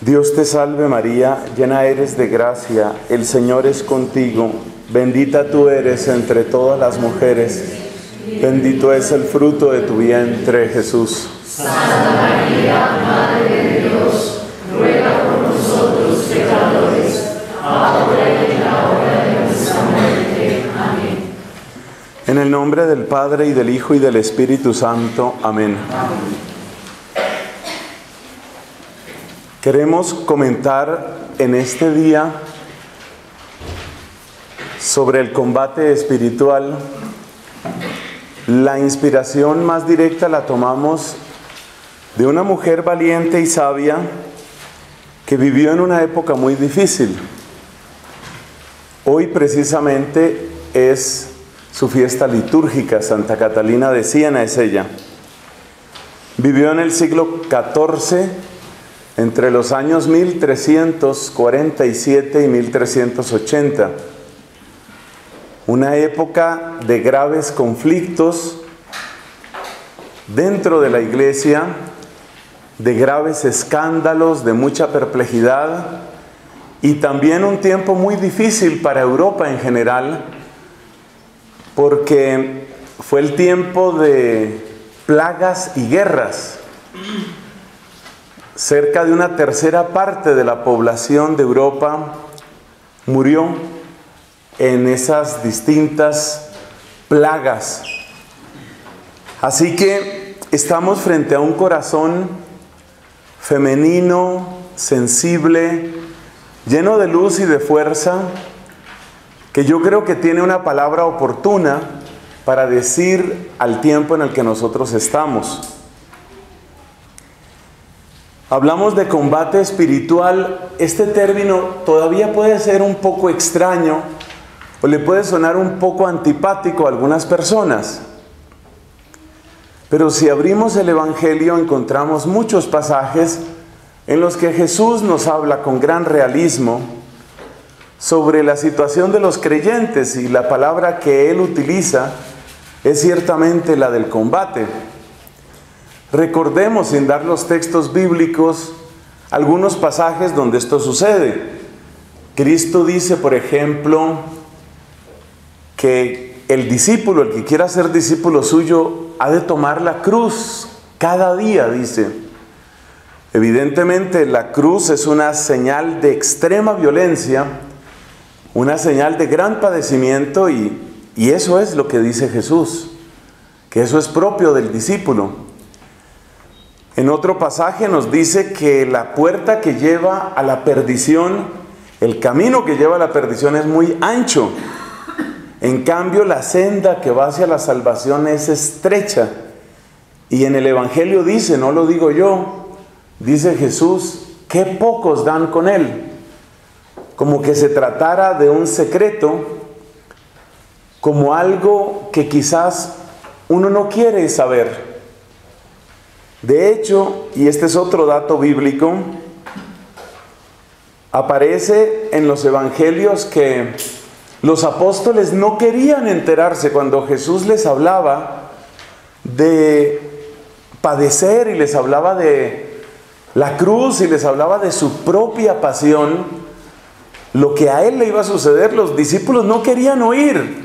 Dios te salve María, llena eres de gracia, el Señor es contigo, bendita tú eres entre todas las mujeres, bendito es el fruto de tu vientre, Jesús. Santa María, Madre de Dios, ruega por nosotros pecadores, ahora y en la hora de nuestra muerte. Amén. En el nombre del Padre, y del Hijo, y del Espíritu Santo. Amén. Queremos comentar en este día sobre el combate espiritual. La inspiración más directa la tomamos de una mujer valiente y sabia que vivió en una época muy difícil. Hoy precisamente es su fiesta litúrgica. Santa Catalina de Siena es ella. Vivió en el siglo XIV, entre los años 1347 y 1380. Una época de graves conflictos dentro de la Iglesia, de graves escándalos, de mucha perplejidad, y también un tiempo muy difícil para Europa en general, porque fue el tiempo de plagas y guerras. Cerca de una tercera parte de la población de Europa murió en esas distintas plagas. Así que estamos frente a un corazón femenino, sensible, lleno de luz y de fuerza, que yo creo que tiene una palabra oportuna para decir al tiempo en el que nosotros estamos. Hablamos de combate espiritual. Este término todavía puede ser un poco extraño o le puede sonar un poco antipático a algunas personas. Pero si abrimos el Evangelio encontramos muchos pasajes en los que Jesús nos habla con gran realismo sobre la situación de los creyentes, y la palabra que Él utiliza es ciertamente la del combate. Recordemos, sin dar los textos bíblicos, algunos pasajes donde esto sucede. Cristo dice, por ejemplo, que el discípulo, el que quiera ser discípulo suyo, ha de tomar la cruz cada día, dice. Evidentemente, la cruz es una señal de extrema violencia, una señal de gran padecimiento, y eso es lo que dice Jesús, que eso es propio del discípulo. En otro pasaje nos dice que la puerta que lleva a la perdición, el camino que lleva a la perdición es muy ancho. En cambio, la senda que va hacia la salvación es estrecha. Y en el Evangelio dice, no lo digo yo, dice Jesús, qué pocos dan con él. Como que se tratara de un secreto, como algo que quizás uno no quiere saber. De hecho, y este es otro dato bíblico, aparece en los evangelios que los apóstoles no querían enterarse cuando Jesús les hablaba de padecer y les hablaba de la cruz y les hablaba de su propia pasión, lo que a él le iba a suceder. Los discípulos no querían oír.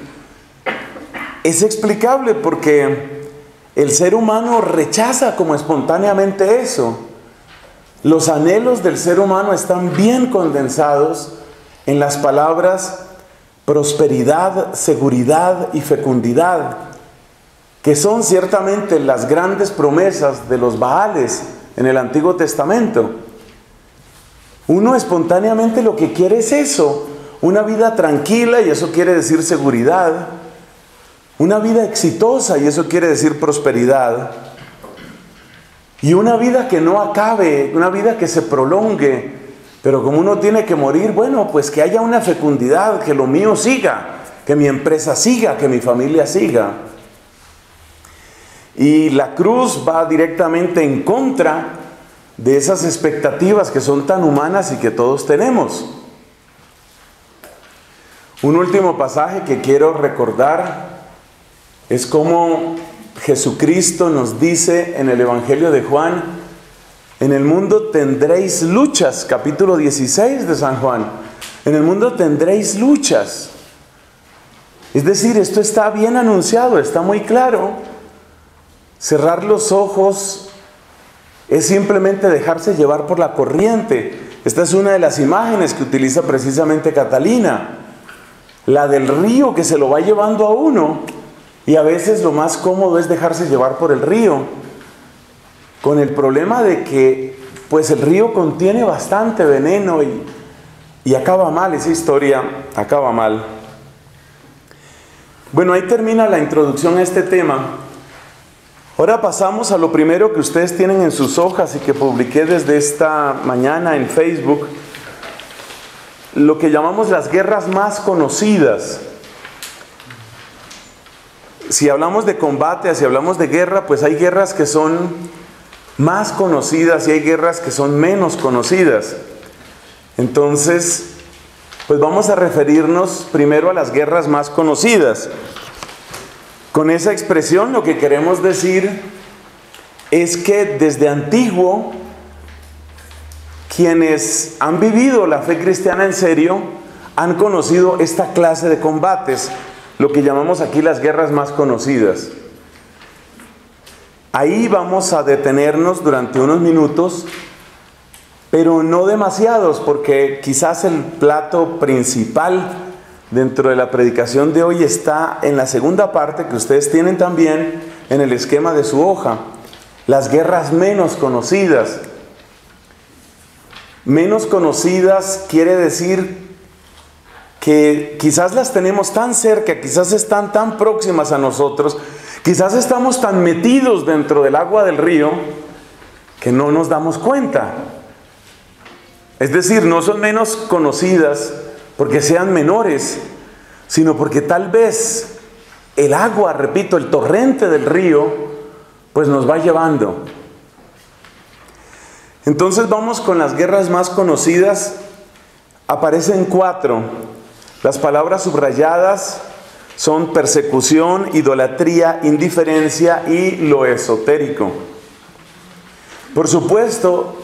Es explicable porque el ser humano rechaza como espontáneamente eso. Los anhelos del ser humano están bien condensados en las palabras prosperidad, seguridad y fecundidad, que son ciertamente las grandes promesas de los Baales en el Antiguo Testamento. Uno espontáneamente lo que quiere es eso, una vida tranquila, y eso quiere decir seguridad. Una vida exitosa, y eso quiere decir prosperidad. Y una vida que no acabe, una vida que se prolongue. Pero como uno tiene que morir, bueno, pues que haya una fecundidad, que lo mío siga, que mi empresa siga, que mi familia siga. Y la cruz va directamente en contra de esas expectativas que son tan humanas y que todos tenemos. Un último pasaje que quiero recordar es como Jesucristo nos dice en el Evangelio de Juan En el mundo tendréis luchas, capítulo 16 de San Juan. En el mundo tendréis luchas. Es decir, esto está bien anunciado, está muy claro. Cerrar los ojos es simplemente dejarse llevar por la corriente. Esta es una de las imágenes que utiliza precisamente Catalina, la del río que se lo va llevando a uno, y a veces lo más cómodo es dejarse llevar por el río, con el problema de que pues el río contiene bastante veneno y acaba mal, esa historia acaba mal. Bueno, ahí termina la introducción a este tema. Ahora pasamos a lo primero que ustedes tienen en sus hojas y que publiqué desde esta mañana en Facebook, lo que llamamos las guerras más conocidas. Si hablamos de combate, si hablamos de guerra, pues hay guerras que son más conocidas y hay guerras que son menos conocidas. Entonces, pues vamos a referirnos primero a las guerras más conocidas. Con esa expresión lo que queremos decir es que desde antiguo quienes han vivido la fe cristiana en serio han conocido esta clase de combates, lo que llamamos aquí las guerras más conocidas. Ahí vamos a detenernos durante unos minutos, pero no demasiados, porque quizás el plato principal dentro de la predicación de hoy está en la segunda parte que ustedes tienen también en el esquema de su hoja. Las guerras menos conocidas. Menos conocidas quiere decir que quizás las tenemos tan cerca, quizás están tan próximas a nosotros, quizás estamos tan metidos dentro del agua del río que no nos damos cuenta. Es decir, no son menos conocidas porque sean menores, sino porque tal vez el agua, repito, el torrente del río, pues nos va llevando. Entonces vamos con las guerras más conocidas. Aparecen 4. Las palabras subrayadas son persecución, idolatría, indiferencia y lo esotérico. Por supuesto,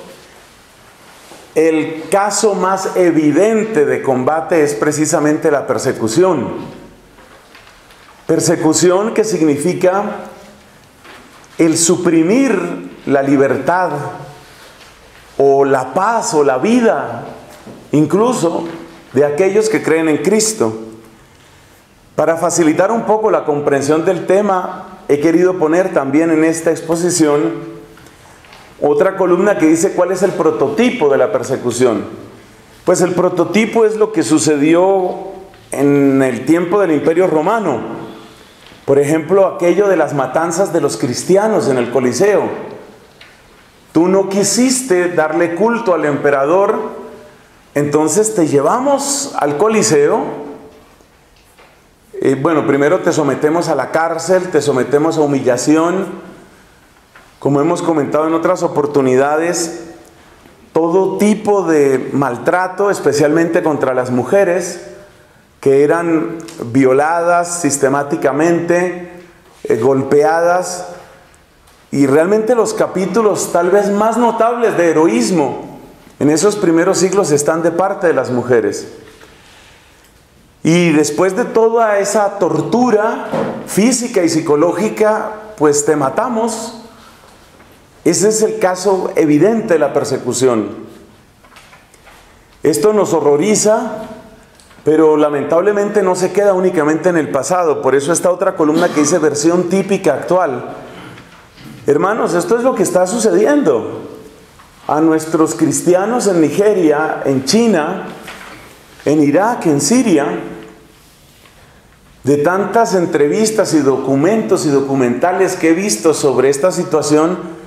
el caso más evidente de combate es precisamente la persecución. Persecución que significa el suprimir la libertad o la paz o la vida, incluso de aquellos que creen en Cristo. Para facilitar un poco la comprensión del tema, he querido poner también en esta exposición otra columna que dice cuál es el prototipo de la persecución. Pues el prototipo es lo que sucedió en el tiempo del Imperio Romano. Por ejemplo, aquello de las matanzas de los cristianos en el Coliseo. Tú no quisiste darle culto al emperador, entonces te llevamos al Coliseo. Bueno, primero te sometemos a la cárcel, te sometemos a humillación. Como hemos comentado en otras oportunidades, todo tipo de maltrato, especialmente contra las mujeres, que eran violadas sistemáticamente, golpeadas, y realmente los capítulos tal vez más notables de heroísmo en esos primeros siglos están de parte de las mujeres. Y después de toda esa tortura física y psicológica, pues te matamos. Ese es el caso evidente de la persecución. Esto nos horroriza, pero lamentablemente no se queda únicamente en el pasado. Por eso está otra columna que dice versión típica actual. Hermanos, esto es lo que está sucediendo a nuestros cristianos en Nigeria, en China, en Irak, en Siria. De tantas entrevistas y documentos y documentales que he visto sobre esta situación,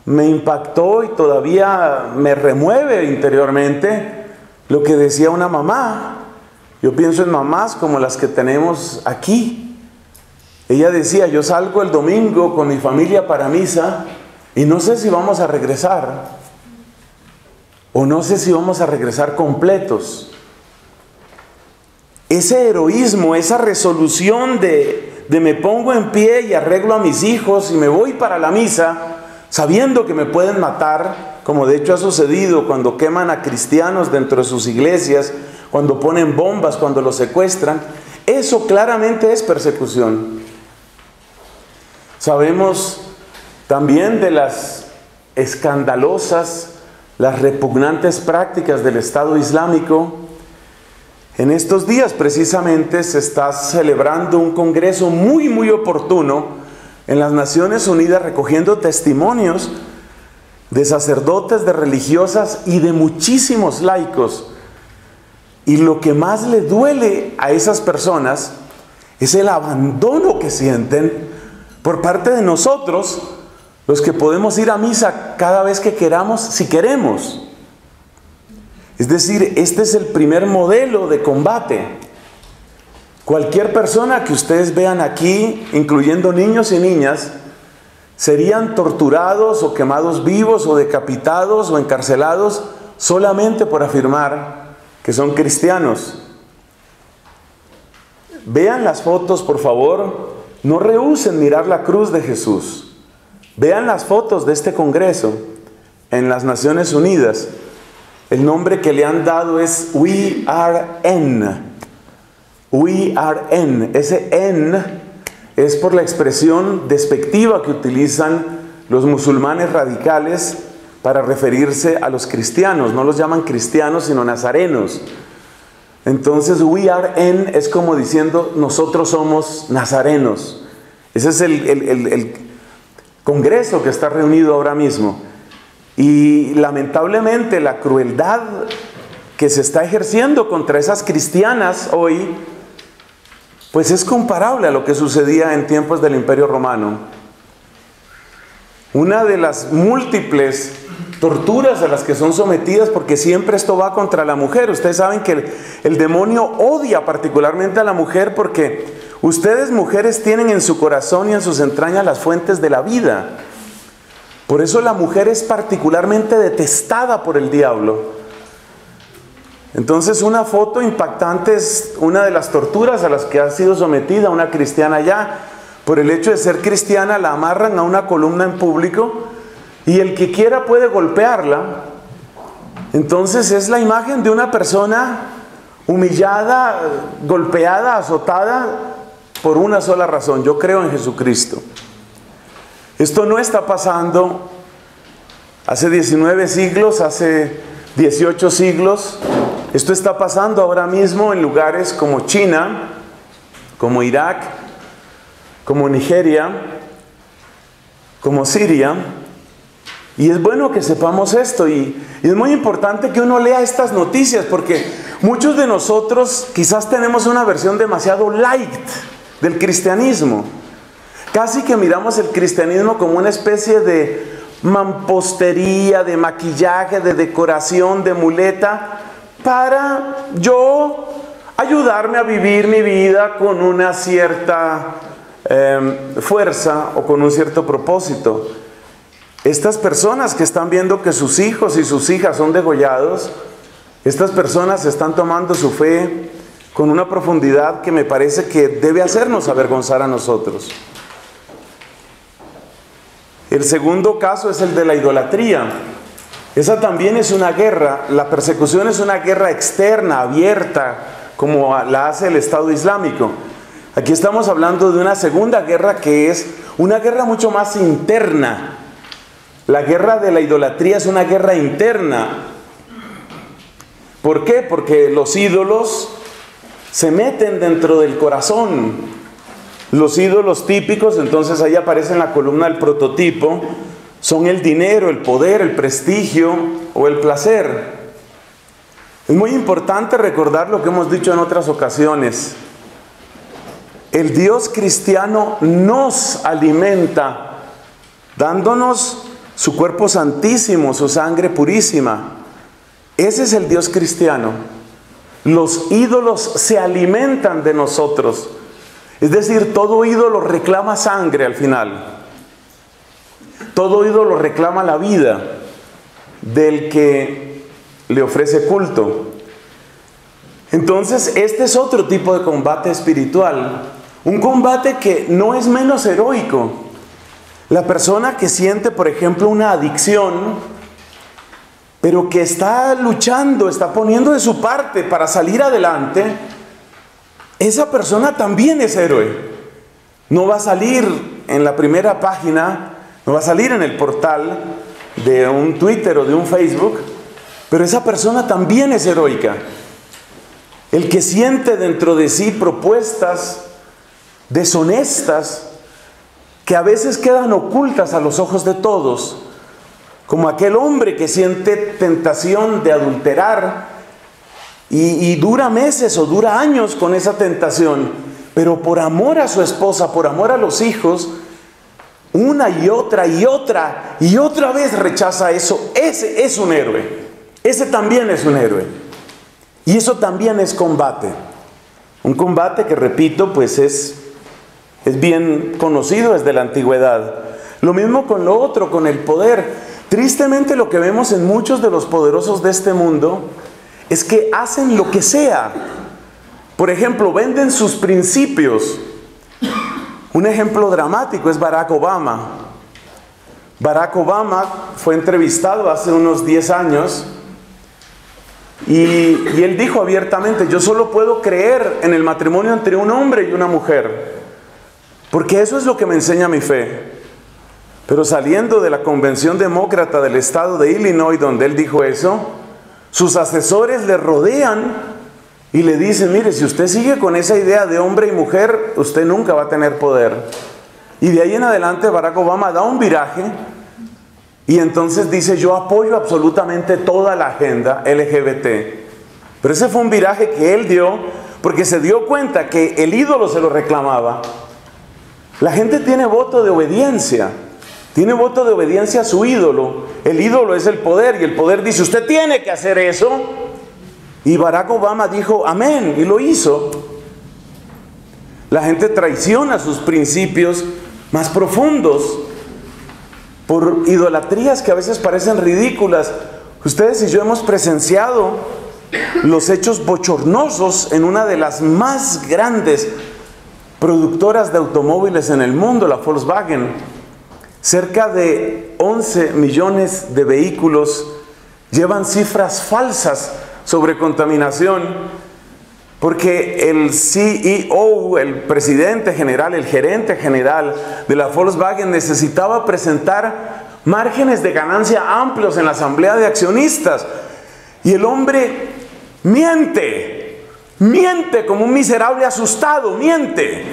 me impactó y todavía me remueve interiormente lo que decía una mamá. Yo pienso en mamás como las que tenemos aquí. Ella decía, yo salgo el domingo con mi familia para misa y no sé si vamos a regresar, o no sé si vamos a regresar completos. Ese heroísmo, esa resolución de me pongo en pie y arreglo a mis hijos y me voy para la misa, sabiendo que me pueden matar, como de hecho ha sucedido cuando queman a cristianos dentro de sus iglesias, cuando ponen bombas, cuando los secuestran. Eso claramente es persecución. Sabemos también de las escandalosas, las repugnantes prácticas del Estado Islámico. En estos días precisamente se está celebrando un congreso muy oportuno en las Naciones Unidas, recogiendo testimonios de sacerdotes, de religiosas y de muchísimos laicos. Y lo que más le duele a esas personas es el abandono que sienten por parte de nosotros, los que podemos ir a misa cada vez que queramos, si queremos. Es decir, este es el primer modelo de combate. Cualquier persona que ustedes vean aquí, incluyendo niños y niñas, serían torturados o quemados vivos o decapitados o encarcelados solamente por afirmar que son cristianos. Vean las fotos, por favor. No rehúsen mirar la cruz de Jesús. Vean las fotos de este congreso en las Naciones Unidas. El nombre que le han dado es We Are N. We Are N. Ese N es por la expresión despectiva que utilizan los musulmanes radicales para referirse a los cristianos. No los llaman cristianos, sino nazarenos. Entonces, We Are N es como diciendo, nosotros somos nazarenos. Ese es el congreso que está reunido ahora mismo. Y lamentablemente la crueldad que se está ejerciendo contra esas cristianas hoy, pues es comparable a lo que sucedía en tiempos del Imperio Romano. Una de las múltiples torturas a las que son sometidas, porque siempre esto va contra la mujer. Ustedes saben que el demonio odia particularmente a la mujer, porque ustedes mujeres tienen en su corazón y en sus entrañas las fuentes de la vida. Por eso la mujer es particularmente detestada por el diablo. Entonces, una foto impactante es una de las torturas a las que ha sido sometida una cristiana allá. Por el hecho de ser cristiana, la amarran a una columna en público y el que quiera puede golpearla. Entonces es la imagen de una persona humillada, golpeada, azotada por una sola razón: yo creo en Jesucristo. Esto no está pasando hace 19 siglos, hace 18 siglos. Esto está pasando ahora mismo en lugares como China, como Irak, como Nigeria, como Siria. Y es bueno que sepamos esto, y es muy importante que uno lea estas noticias, porque muchos de nosotros quizás tenemos una versión demasiado light del cristianismo. Casi que miramos el cristianismo como una especie de mampostería, de maquillaje, de decoración, de muleta, para yo ayudarme a vivir mi vida con una cierta fuerza o con un cierto propósito. Estas personas que están viendo que sus hijos y sus hijas son degollados, estas personas están tomando su fe con una profundidad que me parece que debe hacernos avergonzar a nosotros. El segundo caso es el de la idolatría. Esa también es una guerra. La persecución es una guerra externa, abierta, como la hace el Estado Islámico. Aquí estamos hablando de una segunda guerra, que es una guerra mucho más interna. La guerra de la idolatría es una guerra interna. ¿Por qué? Porque los ídolos se meten dentro del corazón. Los ídolos típicos, entonces ahí aparece en la columna el prototipo, son el dinero, el poder, el prestigio o el placer. Es muy importante recordar lo que hemos dicho en otras ocasiones. El Dios cristiano nos alimenta dándonos su cuerpo santísimo, su sangre purísima. Ese es el Dios cristiano. Los ídolos se alimentan de nosotros. Es decir, todo ídolo reclama sangre al final. Todo ídolo reclama la vida del que le ofrece culto. Entonces, este es otro tipo de combate espiritual. Un combate que no es menos heroico. La persona que siente, por ejemplo, una adicción pero que está luchando, está poniendo de su parte para salir adelante, esa persona también es héroe. No va a salir en la primera página, no va a salir en el portal de un Twitter o de un Facebook, pero esa persona también es heroica. El que siente dentro de sí propuestas deshonestas que a veces quedan ocultas a los ojos de todos, como aquel hombre que siente tentación de adulterar y dura meses o dura años con esa tentación, pero por amor a su esposa, por amor a los hijos, una y otra y otra y otra vez rechaza eso. Ese es un héroe. Ese también es un héroe. Y eso también es combate. Un combate que, repito, pues es bien conocido desde la antigüedad. Lo mismo con lo otro, con el poder. Tristemente lo que vemos en muchos de los poderosos de este mundo es que hacen lo que sea. Por ejemplo, venden sus principios. Un ejemplo dramático es Barack Obama. Barack Obama fue entrevistado hace unos 10 años y él dijo abiertamente: yo solo puedo creer en el matrimonio entre un hombre y una mujer, porque eso es lo que me enseña mi fe. Pero saliendo de la convención demócrata del estado de Illinois, donde él dijo eso, sus asesores le rodean y le dicen: mire, si usted sigue con esa idea de hombre y mujer, usted nunca va a tener poder. Y de ahí en adelante Barack Obama da un viraje y entonces dice: yo apoyo absolutamente toda la agenda LGBT. Pero ese fue un viraje que él dio porque se dio cuenta que el ídolo se lo reclamaba. La gente tiene voto de obediencia. Tiene voto de obediencia a su ídolo. El ídolo es el poder y el poder dice: usted tiene que hacer eso. Y Barack Obama dijo amén y lo hizo. La gente traiciona sus principios más profundos por idolatrías que a veces parecen ridículas. Ustedes y yo hemos presenciado los hechos bochornosos en una de las más grandes productoras de automóviles en el mundo, la Volkswagen. Cerca de 11 millones de vehículos llevan cifras falsas sobre contaminación, porque el CEO, el presidente general, el gerente general de la Volkswagen necesitaba presentar márgenes de ganancia amplios en la asamblea de accionistas. Y el hombre miente como un miserable asustado, miente.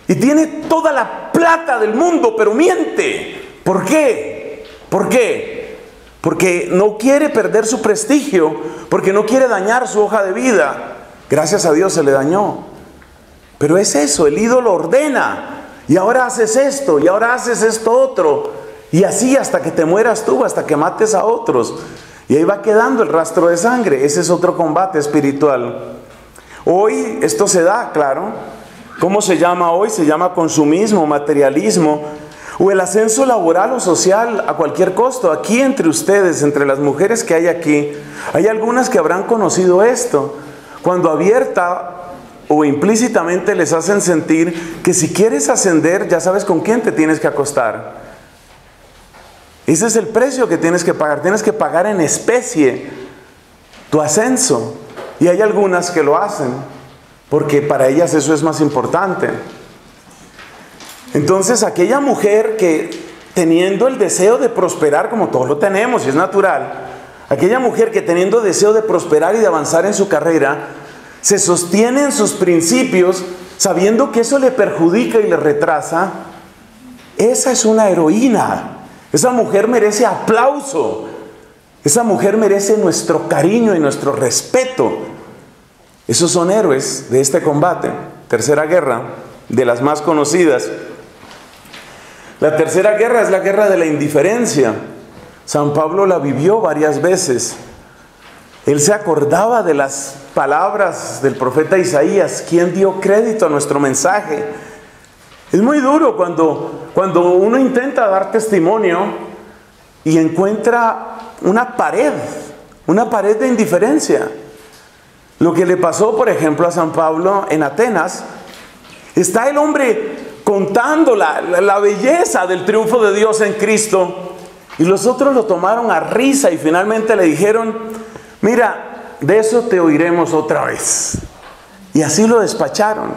Y tiene toda la plata del mundo, pero miente. ¿Por qué? ¿Por qué? Porque no quiere perder su prestigio, porque no quiere dañar su hoja de vida. Gracias a Dios se le dañó. Pero es eso, el ídolo ordena. Y ahora haces esto, y ahora haces esto otro. Y así hasta que te mueras tú, hasta que mates a otros. Y ahí va quedando el rastro de sangre. Ese es otro combate espiritual. Hoy esto se da, claro. ¿Cómo se llama hoy? Se llama consumismo, materialismo, o el ascenso laboral o social a cualquier costo. Aquí entre ustedes, entre las mujeres que hay aquí, hay algunas que habrán conocido esto, cuando abierta o implícitamente les hacen sentir que si quieres ascender, ya sabes con quién te tienes que acostar. Ese es el precio que tienes que pagar en especie tu ascenso. Y hay algunas que lo hacen, porque para ellas eso es más importante. Entonces aquella mujer que, teniendo el deseo de prosperar, como todos lo tenemos y es natural, aquella mujer que teniendo deseo de prosperar y de avanzar en su carrera, se sostiene en sus principios, sabiendo que eso le perjudica y le retrasa, esa es una heroína. Esa mujer merece aplauso. Esa mujer merece nuestro cariño y nuestro respeto. Esos son héroes de este combate. Tercera guerra, de las más conocidas. La tercera guerra es la guerra de la indiferencia. San Pablo la vivió varias veces. Él se acordaba de las palabras del profeta Isaías: ¿quién dio crédito a nuestro mensaje? Es muy duro cuando uno intenta dar testimonio y encuentra una pared de indiferencia. Lo que le pasó, por ejemplo, a San Pablo en Atenas. Está el hombre contando la belleza del triunfo de Dios en Cristo, Y los otros lo tomaron a risa y finalmente le dijeron, mira, de eso te oiremos otra vez. Y así lo despacharon.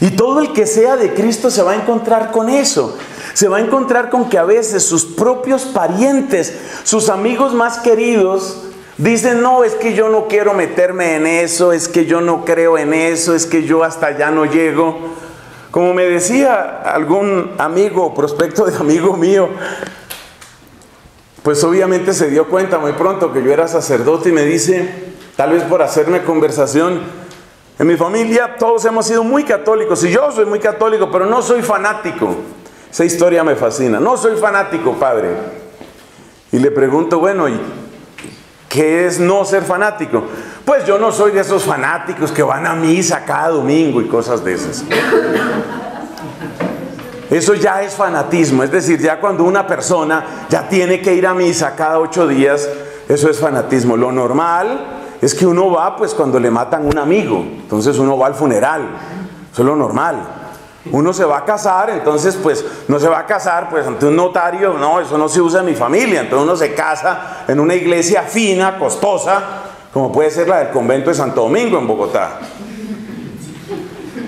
Y todo el que sea de Cristo se va a encontrar con eso. Se va a encontrar con que a veces sus propios parientes, sus amigos más queridos, dicen, no, es que yo no quiero meterme en eso, es que yo no creo en eso, es que yo hasta allá no llego. Como me decía algún amigo, prospecto de amigo mío, pues obviamente se dio cuenta muy pronto que yo era sacerdote y me dice, tal vez por hacerme conversación, en mi familia todos hemos sido muy católicos y yo soy muy católico, pero no soy fanático. Esa historia me fascina. No soy fanático, padre. Y le pregunto, bueno, ¿y qué es no ser fanático? Pues yo no soy de esos fanáticos que van a misa cada domingo y cosas de esas. Eso ya es fanatismo, es decir, ya cuando una persona ya tiene que ir a misa cada 8 días, eso es fanatismo. Lo normal es que uno va pues cuando le matan a un amigo, entonces uno va al funeral, eso es lo normal. Uno se va a casar, entonces pues no se va a casar pues ante un notario, no, eso no se usa en mi familia, entonces uno se casa en una iglesia fina, costosa, como puede ser la del convento de Santo Domingo en Bogotá.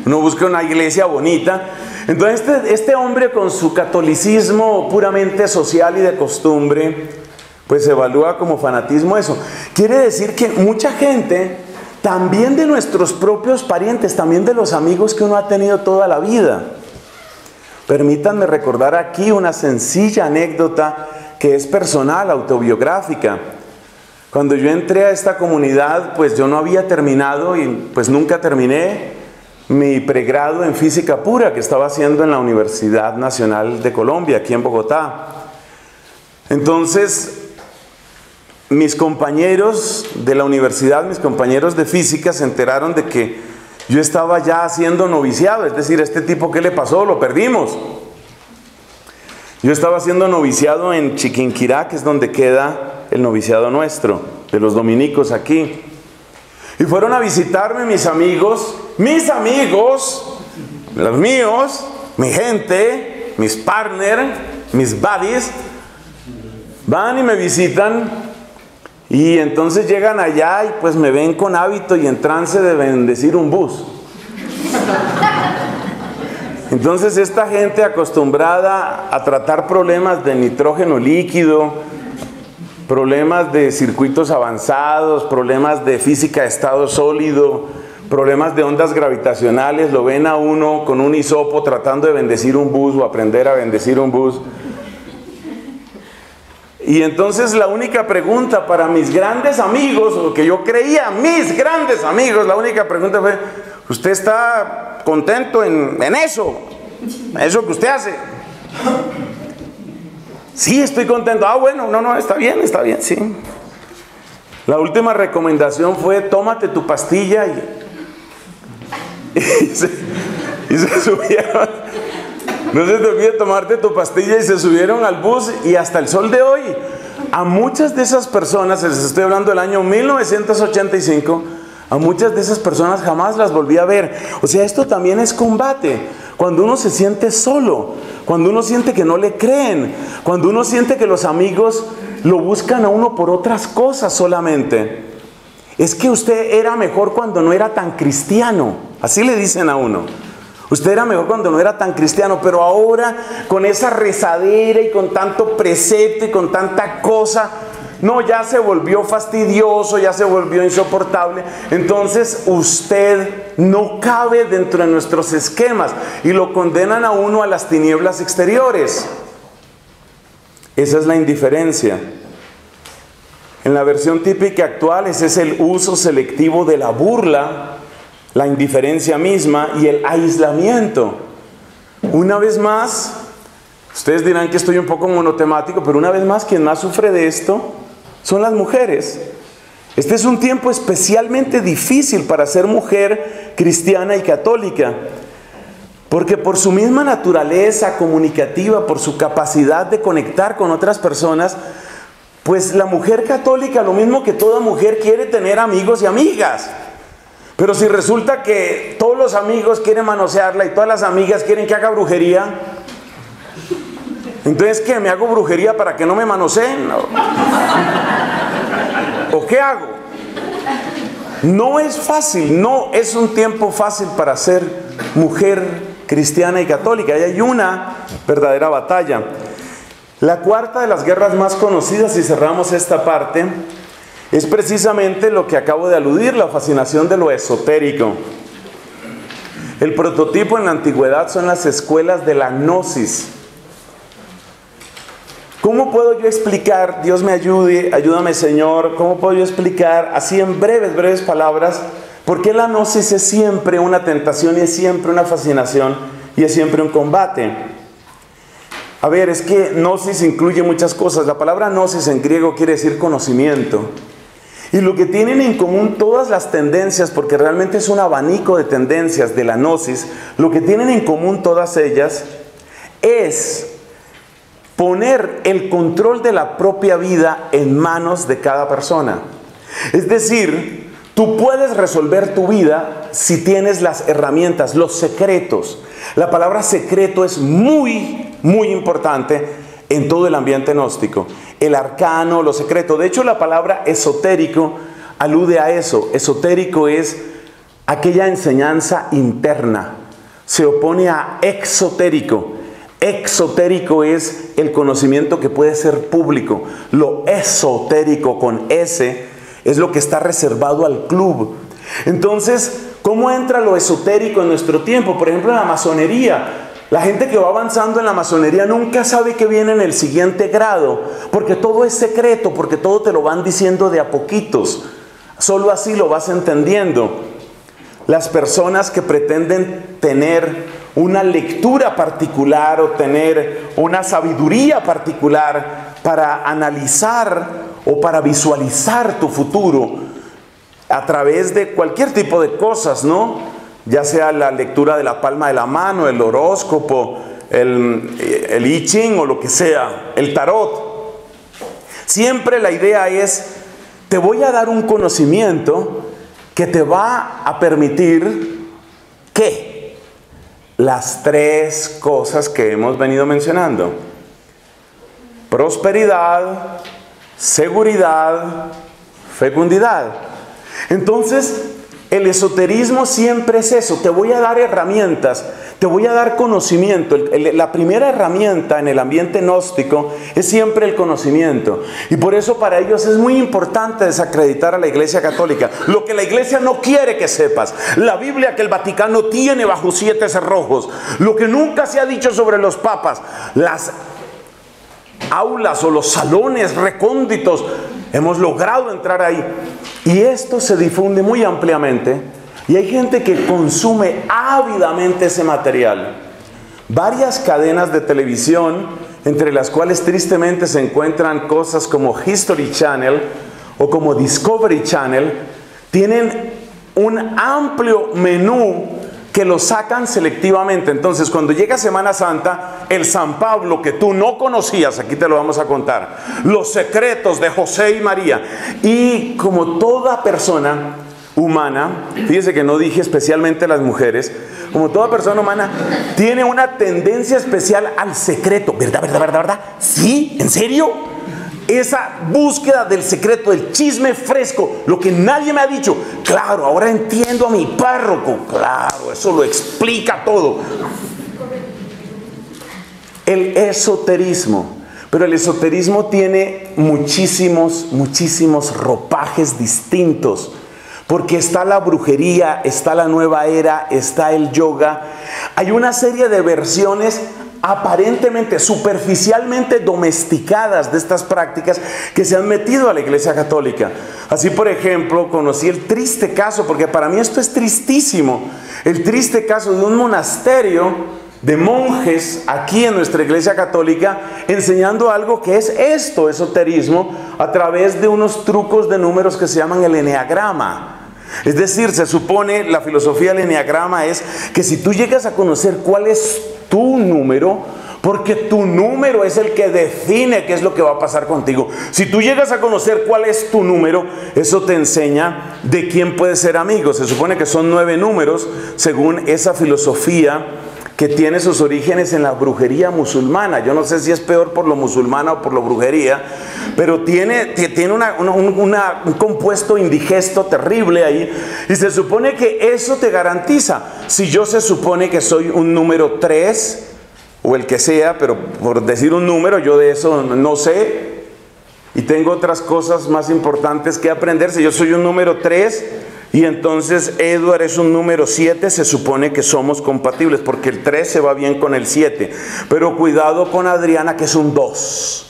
Uno busca una iglesia bonita. Entonces este hombre con su catolicismo puramente social y de costumbre, pues evalúa como fanatismo eso. Quiere decir que mucha gente, también de nuestros propios parientes, también de los amigos que uno ha tenido toda la vida. Permítanme recordar aquí una sencilla anécdota que es personal, autobiográfica. Cuando yo entré a esta comunidad, pues yo no había terminado y pues nunca terminé mi pregrado en física pura que estaba haciendo en la Universidad Nacional de Colombia, aquí en Bogotá. Entonces, mis compañeros de la universidad, mis compañeros de física se enteraron de que yo estaba ya haciendo noviciado, es decir, este tipo, ¿qué le pasó? Lo perdimos. Yo estaba haciendo noviciado en Chiquinquirá, que es donde queda el noviciado nuestro, de los dominicos aquí. Y fueron a visitarme mis amigos, los míos, mi gente, mis partners, mis buddies, van y me visitan y entonces llegan allá y pues me ven con hábito y en trance de bendecir un bus. Entonces esta gente acostumbrada a tratar problemas de nitrógeno líquido, problemas de circuitos avanzados, problemas de física de estado sólido, problemas de ondas gravitacionales, lo ven a uno con un hisopo tratando de bendecir un bus o aprender a bendecir un bus. Y entonces la única pregunta para mis grandes amigos, o que yo creía mis grandes amigos, la única pregunta fue, ¿usted está contento en eso que usted hace? Sí, estoy contento. Ah, bueno, no, está bien, sí. La última recomendación fue, tómate tu pastilla y se subieron. No se te olvide tomarte tu pastilla y se subieron al bus y hasta el sol de hoy, a muchas de esas personas, les estoy hablando del año 1985, a muchas de esas personas jamás las volví a ver. O sea, esto también es combate. Cuando uno se siente solo, cuando uno siente que no le creen, cuando uno siente que los amigos lo buscan a uno por otras cosas solamente. Es que usted era mejor cuando no era tan cristiano. Así le dicen a uno. Usted era mejor cuando no era tan cristiano, pero ahora con esa rezadera y con tanto precepto y con tanta cosa, no, ya se volvió fastidioso, ya se volvió insoportable. Entonces usted no cabe dentro de nuestros esquemas y lo condenan a uno a las tinieblas exteriores. Esa es la indiferencia. En la versión típica actual, ese es el uso selectivo de la burla, la indiferencia misma y el aislamiento. Una vez más, ustedes dirán que estoy un poco monotemático, pero una vez más, quien más sufre de esto son las mujeres. Este es un tiempo especialmente difícil para ser mujer cristiana y católica, porque por su misma naturaleza comunicativa, por su capacidad de conectar con otras personas, pues la mujer católica, lo mismo que toda mujer, quiere tener amigos y amigas. Pero si resulta que todos los amigos quieren manosearla y todas las amigas quieren que haga brujería, Entonces, ¿qué? ¿Me hago brujería para que no me manoseen? No. ¿O qué hago? No es fácil, no es un tiempo fácil para ser mujer cristiana y católica. Y hay una verdadera batalla. La cuarta de las guerras más conocidas, si cerramos esta parte, es precisamente lo que acabo de aludir, la fascinación de lo esotérico. El prototipo en la antigüedad son las escuelas de la gnosis. ¿Cómo puedo yo explicar, Dios me ayude, ayúdame Señor, cómo puedo yo explicar así en breves palabras, por qué la gnosis es siempre una tentación y es siempre una fascinación y es siempre un combate? A ver, es que gnosis incluye muchas cosas. La palabra gnosis en griego quiere decir conocimiento. Y lo que tienen en común todas las tendencias, porque realmente es un abanico de tendencias de la gnosis, lo que tienen en común todas ellas es poner el control de la propia vida en manos de cada persona. Es decir, tú puedes resolver tu vida si tienes las herramientas, los secretos. La palabra secreto es muy importante en todo el ambiente gnóstico. El arcano, lo secreto. De hecho, la palabra esotérico alude a eso. Esotérico es aquella enseñanza interna. Se opone a exotérico. Exotérico es el conocimiento que puede ser público. Lo esotérico con S es lo que está reservado al club. Entonces, ¿cómo entra lo esotérico en nuestro tiempo? Por ejemplo, en la masonería. La gente que va avanzando en la masonería nunca sabe qué viene en el siguiente grado, porque todo es secreto, porque todo te lo van diciendo de a poquitos. Solo así lo vas entendiendo. Las personas que pretenden tener una lectura particular o tener una sabiduría particular para analizar o para visualizar tu futuro a través de cualquier tipo de cosas, ¿no? Ya sea la lectura de la palma de la mano, el horóscopo, el I Ching o lo que sea, el tarot. Siempre la idea es, te voy a dar un conocimiento que te va a permitir ¿qué? Las tres cosas que hemos venido mencionando: prosperidad, seguridad, fecundidad. Entonces, el esoterismo siempre es eso. Te voy a dar herramientas, te voy a dar conocimiento. La primera herramienta en el ambiente gnóstico es siempre el conocimiento. Y por eso para ellos es muy importante desacreditar a la Iglesia Católica. Lo que la Iglesia no quiere que sepas. La Biblia que el Vaticano tiene bajo 7 cerrojos. Lo que nunca se ha dicho sobre los papas. Las aulas o los salones recónditos. Hemos logrado entrar ahí. Y esto se difunde muy ampliamente. Y hay gente que consume ávidamente ese material. Varias cadenas de televisión, entre las cuales tristemente se encuentran cosas como History Channel o como Discovery Channel, tienen un amplio menú que lo sacan selectivamente. Entonces, cuando llega Semana Santa, el San Pablo que tú no conocías, aquí te lo vamos a contar, los secretos de José y María. Y como toda persona humana, fíjese que no dije especialmente las mujeres, como toda persona humana, tiene una tendencia especial al secreto. ¿Verdad? ¿Sí? ¿En serio? Esa búsqueda del secreto, del chisme fresco, lo que nadie me ha dicho. Claro, ahora entiendo a mi párroco. Claro, eso lo explica todo. El esoterismo. Pero el esoterismo tiene muchísimos ropajes distintos. Porque está la brujería, está la nueva era, está el yoga. Hay una serie de versiones aparentemente, superficialmente domesticadas de estas prácticas que se han metido a la Iglesia Católica. Así, por ejemplo, conocí el triste caso, porque para mí esto es tristísimo, el triste caso de un monasterio de monjes aquí en nuestra Iglesia Católica enseñando algo que es esto, esoterismo, a través de unos trucos de números que se llaman el eneagrama. Es decir, se supone, la filosofía del eneagrama es que si tú llegas a conocer cuál es tu número, porque tu número es el que define qué es lo que va a pasar contigo. Si tú llegas a conocer cuál es tu número, eso te enseña de quién puedes ser amigo. Se supone que son 9 números, según esa filosofía que tiene sus orígenes en la brujería musulmana. Yo no sé si es peor por lo musulmana o por lo brujería, pero tiene un compuesto indigesto terrible ahí, y se supone que eso te garantiza. Si yo se supone que soy un número 3, o el que sea, pero por decir un número, yo de eso no sé, y tengo otras cosas más importantes que aprender. Si yo soy un número 3, y entonces Edward es un número 7, se supone que somos compatibles, porque el 3 se va bien con el 7. Pero cuidado con Adriana, que es un 2.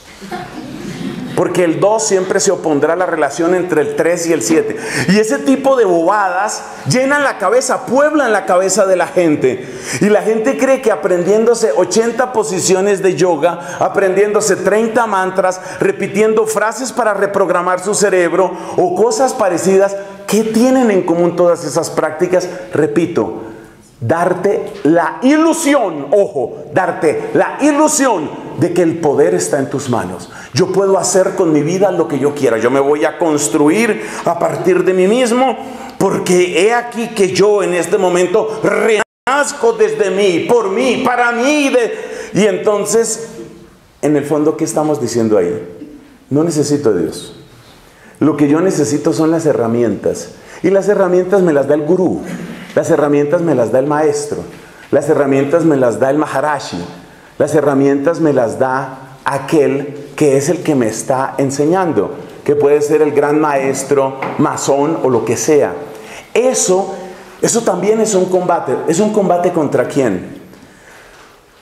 Porque el 2 siempre se opondrá a la relación entre el 3 y el 7. Y ese tipo de bobadas llenan la cabeza, pueblan la cabeza de la gente. Y la gente cree que aprendiéndose 80 posiciones de yoga, aprendiéndose 30 mantras, repitiendo frases para reprogramar su cerebro o cosas parecidas. ¿Qué tienen en común todas esas prácticas? Repito, darte la ilusión, ojo, darte la ilusión de que el poder está en tus manos. Yo puedo hacer con mi vida lo que yo quiera. Yo me voy a construir a partir de mí mismo, porque he aquí que yo en este momento renazco desde mí, por mí, para mí. Y entonces, en el fondo, ¿qué estamos diciendo ahí? No necesito a Dios. Lo que yo necesito son las herramientas. Y las herramientas me las da el gurú. Las herramientas me las da el maestro. Las herramientas me las da el maharashi. Las herramientas me las da aquel que es el que me está enseñando, que puede ser el gran maestro, masón o lo que sea. Eso también es un combate. ¿Es un combate contra quién?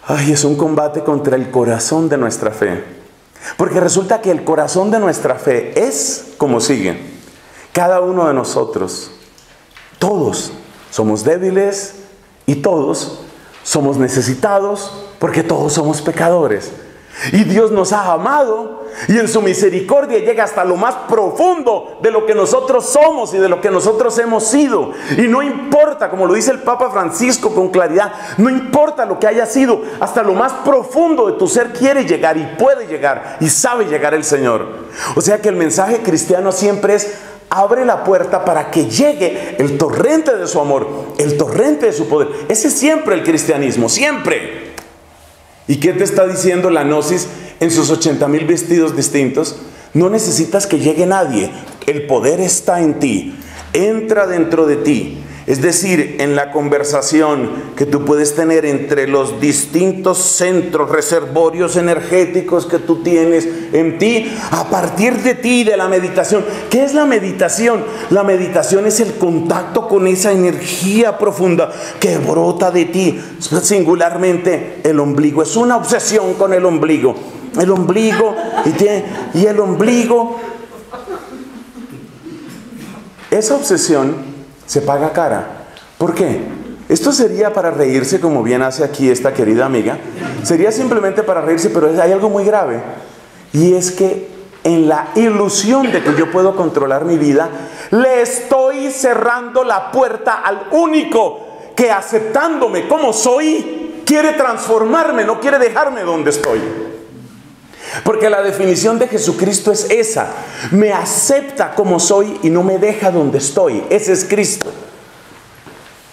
Ay, es un combate contra el corazón de nuestra fe. Porque resulta que el corazón de nuestra fe es como sigue. Cada uno de nosotros, todos somos débiles y todos somos necesitados, porque todos somos pecadores. Y Dios nos ha amado, y en su misericordia llega hasta lo más profundo de lo que nosotros somos y de lo que nosotros hemos sido. Y no importa, como lo dice el Papa Francisco con claridad, no importa lo que haya sido, hasta lo más profundo de tu ser quiere llegar y puede llegar y sabe llegar el Señor. O sea que el mensaje cristiano siempre es: abre la puerta para que llegue el torrente de su amor, el torrente de su poder. Ese es siempre el cristianismo, siempre. ¿Y qué te está diciendo la Gnosis en sus 80,000 vestidos distintos? No necesitas que llegue nadie. El poder está en ti. Entra dentro de ti. Es decir, en la conversación que tú puedes tener entre los distintos centros, reservorios energéticos que tú tienes en ti, a partir de ti, de la meditación. ¿Qué es la meditación? La meditación es el contacto con esa energía profunda que brota de ti. Singularmente el ombligo. Es una obsesión con el ombligo. El ombligo y el ombligo. Esa obsesión se paga cara. ¿Por qué? Esto sería para reírse, como bien hace aquí esta querida amiga. Sería simplemente para reírse, pero hay algo muy grave. Y es que en la ilusión de que yo puedo controlar mi vida, le estoy cerrando la puerta al único que, aceptándome como soy, quiere transformarme, no quiere dejarme donde estoy. Porque la definición de Jesucristo es esa: me acepta como soy y no me deja donde estoy. Ese es Cristo.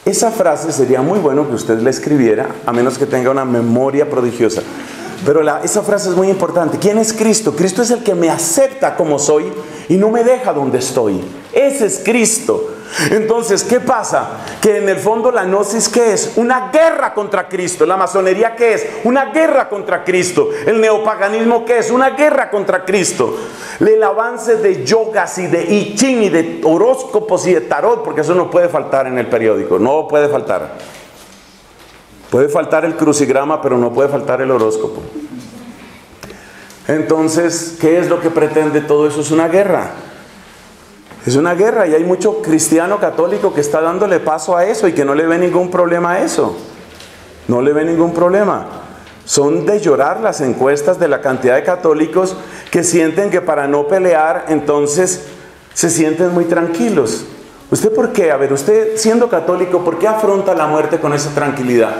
Esa frase sería muy bueno que usted la escribiera, a menos que tenga una memoria prodigiosa. Pero esa frase es muy importante. ¿Quién es Cristo? Cristo es el que me acepta como soy y no me deja donde estoy. Ese es Cristo. Entonces, ¿qué pasa? Que en el fondo la gnosis, ¿qué es? Una guerra contra Cristo. La masonería, ¿qué es? Una guerra contra Cristo. El neopaganismo, ¿qué es? Una guerra contra Cristo. El avance de yogas y de I Ching y de horóscopos y de tarot, porque eso no puede faltar en el periódico. No puede faltar. Puede faltar el crucigrama, pero no puede faltar el horóscopo. Entonces, ¿qué es lo que pretende todo eso? Es una guerra. Es una guerra, y hay mucho cristiano católico que está dándole paso a eso y que no le ve ningún problema a eso. No le ve ningún problema. Son de llorar las encuestas de la cantidad de católicos que sienten que para no pelear, entonces se sienten muy tranquilos. ¿Usted por qué? A ver, usted siendo católico, ¿por qué afronta la muerte con esa tranquilidad?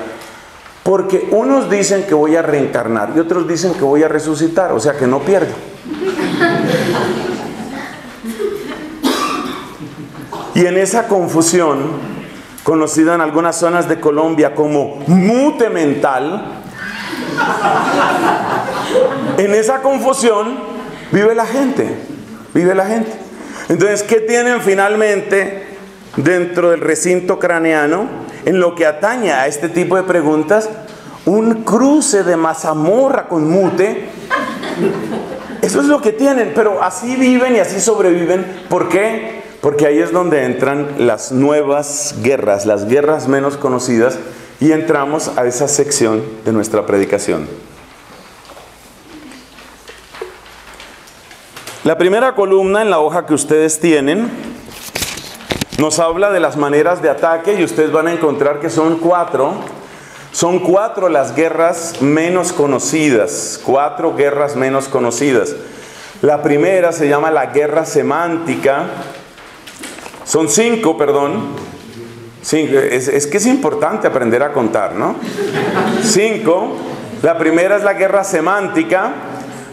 Porque unos dicen que voy a reencarnar y otros dicen que voy a resucitar, o sea que no pierdo. Y en esa confusión conocido en algunas zonas de Colombia como mute mental. En esa confusión vive la gente. Entonces, ¿qué tienen finalmente dentro del recinto craneano? En lo que atañe a este tipo de preguntas, un cruce de mazamorra con mute. Eso es lo que tienen, pero así viven y así sobreviven. ¿Por qué? Porque ahí es donde entran las nuevas guerras, las guerras menos conocidas, y entramos a esa sección de nuestra predicación. La primera columna en la hoja que ustedes tienen nos habla de las maneras de ataque, y ustedes van a encontrar que son 4. Son 4 las guerras menos conocidas, 4 guerras menos conocidas. La primera se llama la guerra semántica. Son 5, perdón. 5. Es que es importante aprender a contar, ¿no? 5. La primera es la guerra semántica.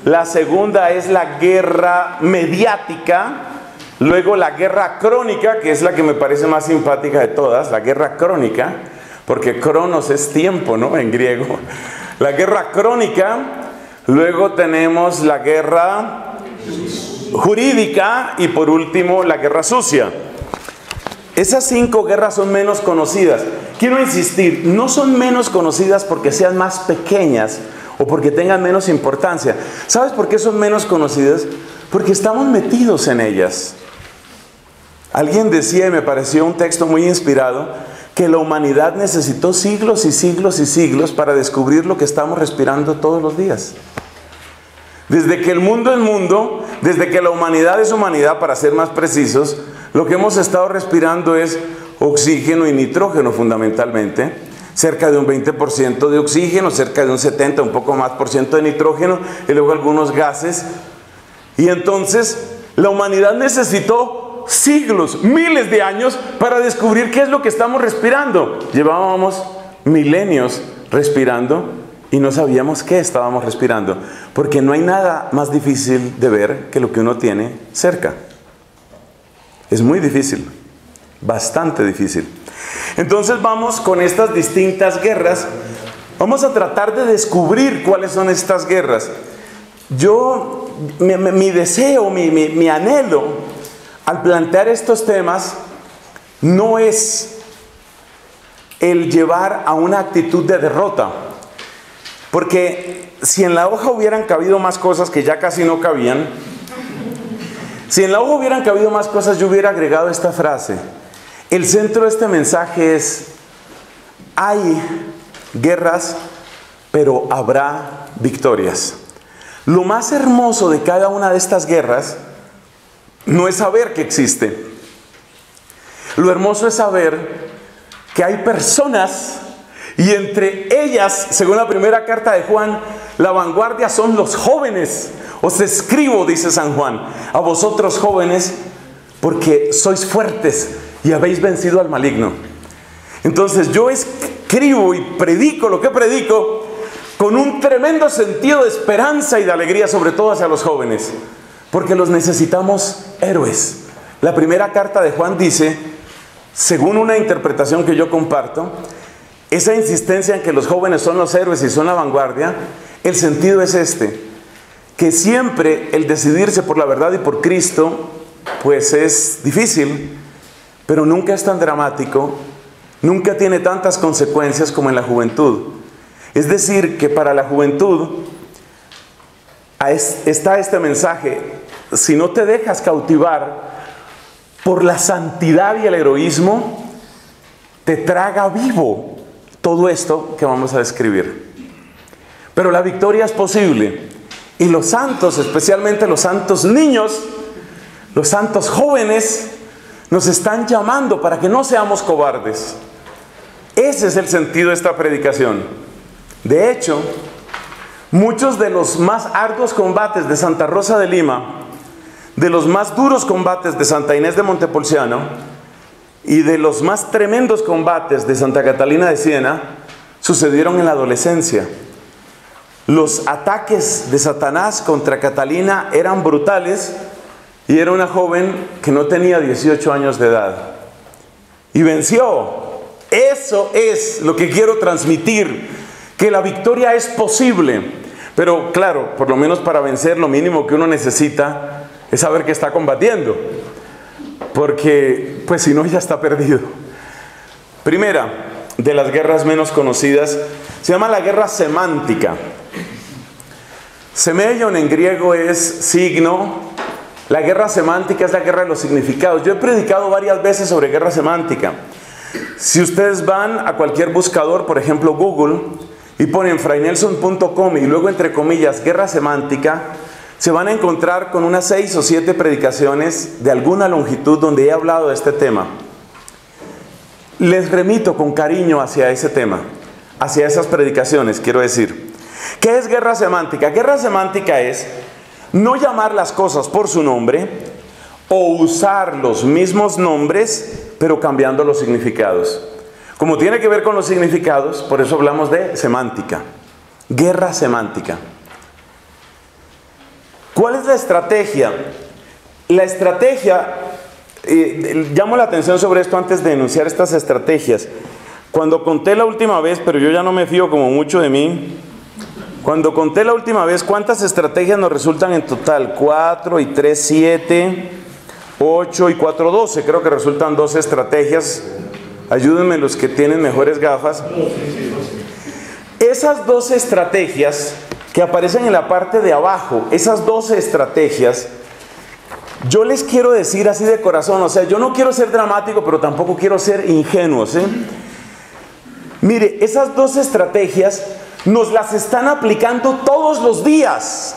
La segunda es la guerra mediática. Luego la guerra crónica, que es la que me parece más simpática de todas, la guerra crónica, porque cronos es tiempo, ¿no? En griego. La guerra crónica. Luego tenemos la guerra jurídica y por último la guerra sucia. Esas 5 guerras son menos conocidas. Quiero insistir, no son menos conocidas porque sean más pequeñas o porque tengan menos importancia. ¿Sabes por qué son menos conocidas? Porque estamos metidos en ellas. Alguien decía, y me pareció un texto muy inspirado, que la humanidad necesitó siglos y siglos y siglos para descubrir lo que estamos respirando todos los días. Desde que el mundo es mundo, desde que la humanidad es humanidad, para ser más precisos, lo que hemos estado respirando es oxígeno y nitrógeno fundamentalmente. Cerca de un 20% de oxígeno, cerca de un 70%, un poco más por ciento de nitrógeno, y luego algunos gases. Y entonces la humanidad necesitó siglos, miles de años para descubrir qué es lo que estamos respirando. Llevábamos milenios respirando y no sabíamos qué estábamos respirando, porque no hay nada más difícil de ver que lo que uno tiene cerca. Es muy difícil, bastante difícil. Entonces vamos con estas distintas guerras. Vamos a tratar de descubrir cuáles son estas guerras. Mi deseo, mi anhelo al plantear estos temas no es el llevar a una actitud de derrota. Porque si en la hoja hubieran cabido más cosas, que ya casi no cabían, si en la hoja hubieran cabido más cosas, yo hubiera agregado esta frase. El centro de este mensaje es: hay guerras, pero habrá victorias. Lo más hermoso de cada una de estas guerras no es saber que existe. Lo hermoso es saber que hay personas, y entre ellas, según la primera carta de Juan, la vanguardia son los jóvenes. Os escribo, dice San Juan, a vosotros jóvenes, porque sois fuertes y habéis vencido al maligno. Entonces yo escribo y predico lo que predico con un tremendo sentido de esperanza y de alegría, sobre todo hacia los jóvenes, porque los necesitamos héroes. La primera carta de Juan dice, según una interpretación que yo comparto, esa insistencia en que los jóvenes son los héroes y son la vanguardia, el sentido es este: que siempre el decidirse por la verdad y por Cristo, pues es difícil, pero nunca es tan dramático, nunca tiene tantas consecuencias como en la juventud. Es decir, que para la juventud está este mensaje: si no te dejas cautivar por la santidad y el heroísmo, te traga vivo todo esto que vamos a describir. Pero la victoria es posible. Y los santos, especialmente los santos niños, los santos jóvenes, nos están llamando para que no seamos cobardes. Ese es el sentido de esta predicación. De hecho, muchos de los más arduos combates de Santa Rosa de Lima, de los más duros combates de Santa Inés de Montepulciano y de los más tremendos combates de Santa Catalina de Siena sucedieron en la adolescencia. Los ataques de Satanás contra Catalina eran brutales, y era una joven que no tenía 18 años de edad. Y venció, Eso es lo que quiero transmitir, que la victoria es posible. Pero claro, por lo menos para vencer, lo mínimo que uno necesita es saber que está combatiendo. Porque, pues si no, ya está perdido. Primera de las guerras menos conocidas se llama la guerra semántica. Semeion en griego es signo. La guerra semántica es la guerra de los significados. Yo he predicado varias veces sobre guerra semántica. Si ustedes van a cualquier buscador, por ejemplo Google, y ponen fraynelson.com y luego entre comillas guerra semántica, se van a encontrar con unas 6 o 7 predicaciones de alguna longitud donde he hablado de este tema. Les remito con cariño hacia ese tema, hacia esas predicaciones, quiero decir. ¿Qué es guerra semántica? Guerra semántica es no llamar las cosas por su nombre o usar los mismos nombres, pero cambiando los significados. Como tiene que ver con los significados, por eso hablamos de semántica. Guerra semántica. ¿Cuál es la estrategia? La estrategia, llamo la atención sobre esto antes de denunciar estas estrategias. Cuando conté la última vez, pero yo ya no me fío como mucho de mí, cuando conté la última vez, ¿cuántas estrategias nos resultan en total? 4 y 3, 7, 8 y 4, 12. Creo que resultan 12 estrategias. Ayúdenme los que tienen mejores gafas. Esas 12 estrategias que aparecen en la parte de abajo, esas 12 estrategias, yo les quiero decir así de corazón, o sea, yo no quiero ser dramático, pero tampoco quiero ser ingenuo, ¿sí? Mire, esas 12 estrategias nos las están aplicando todos los días.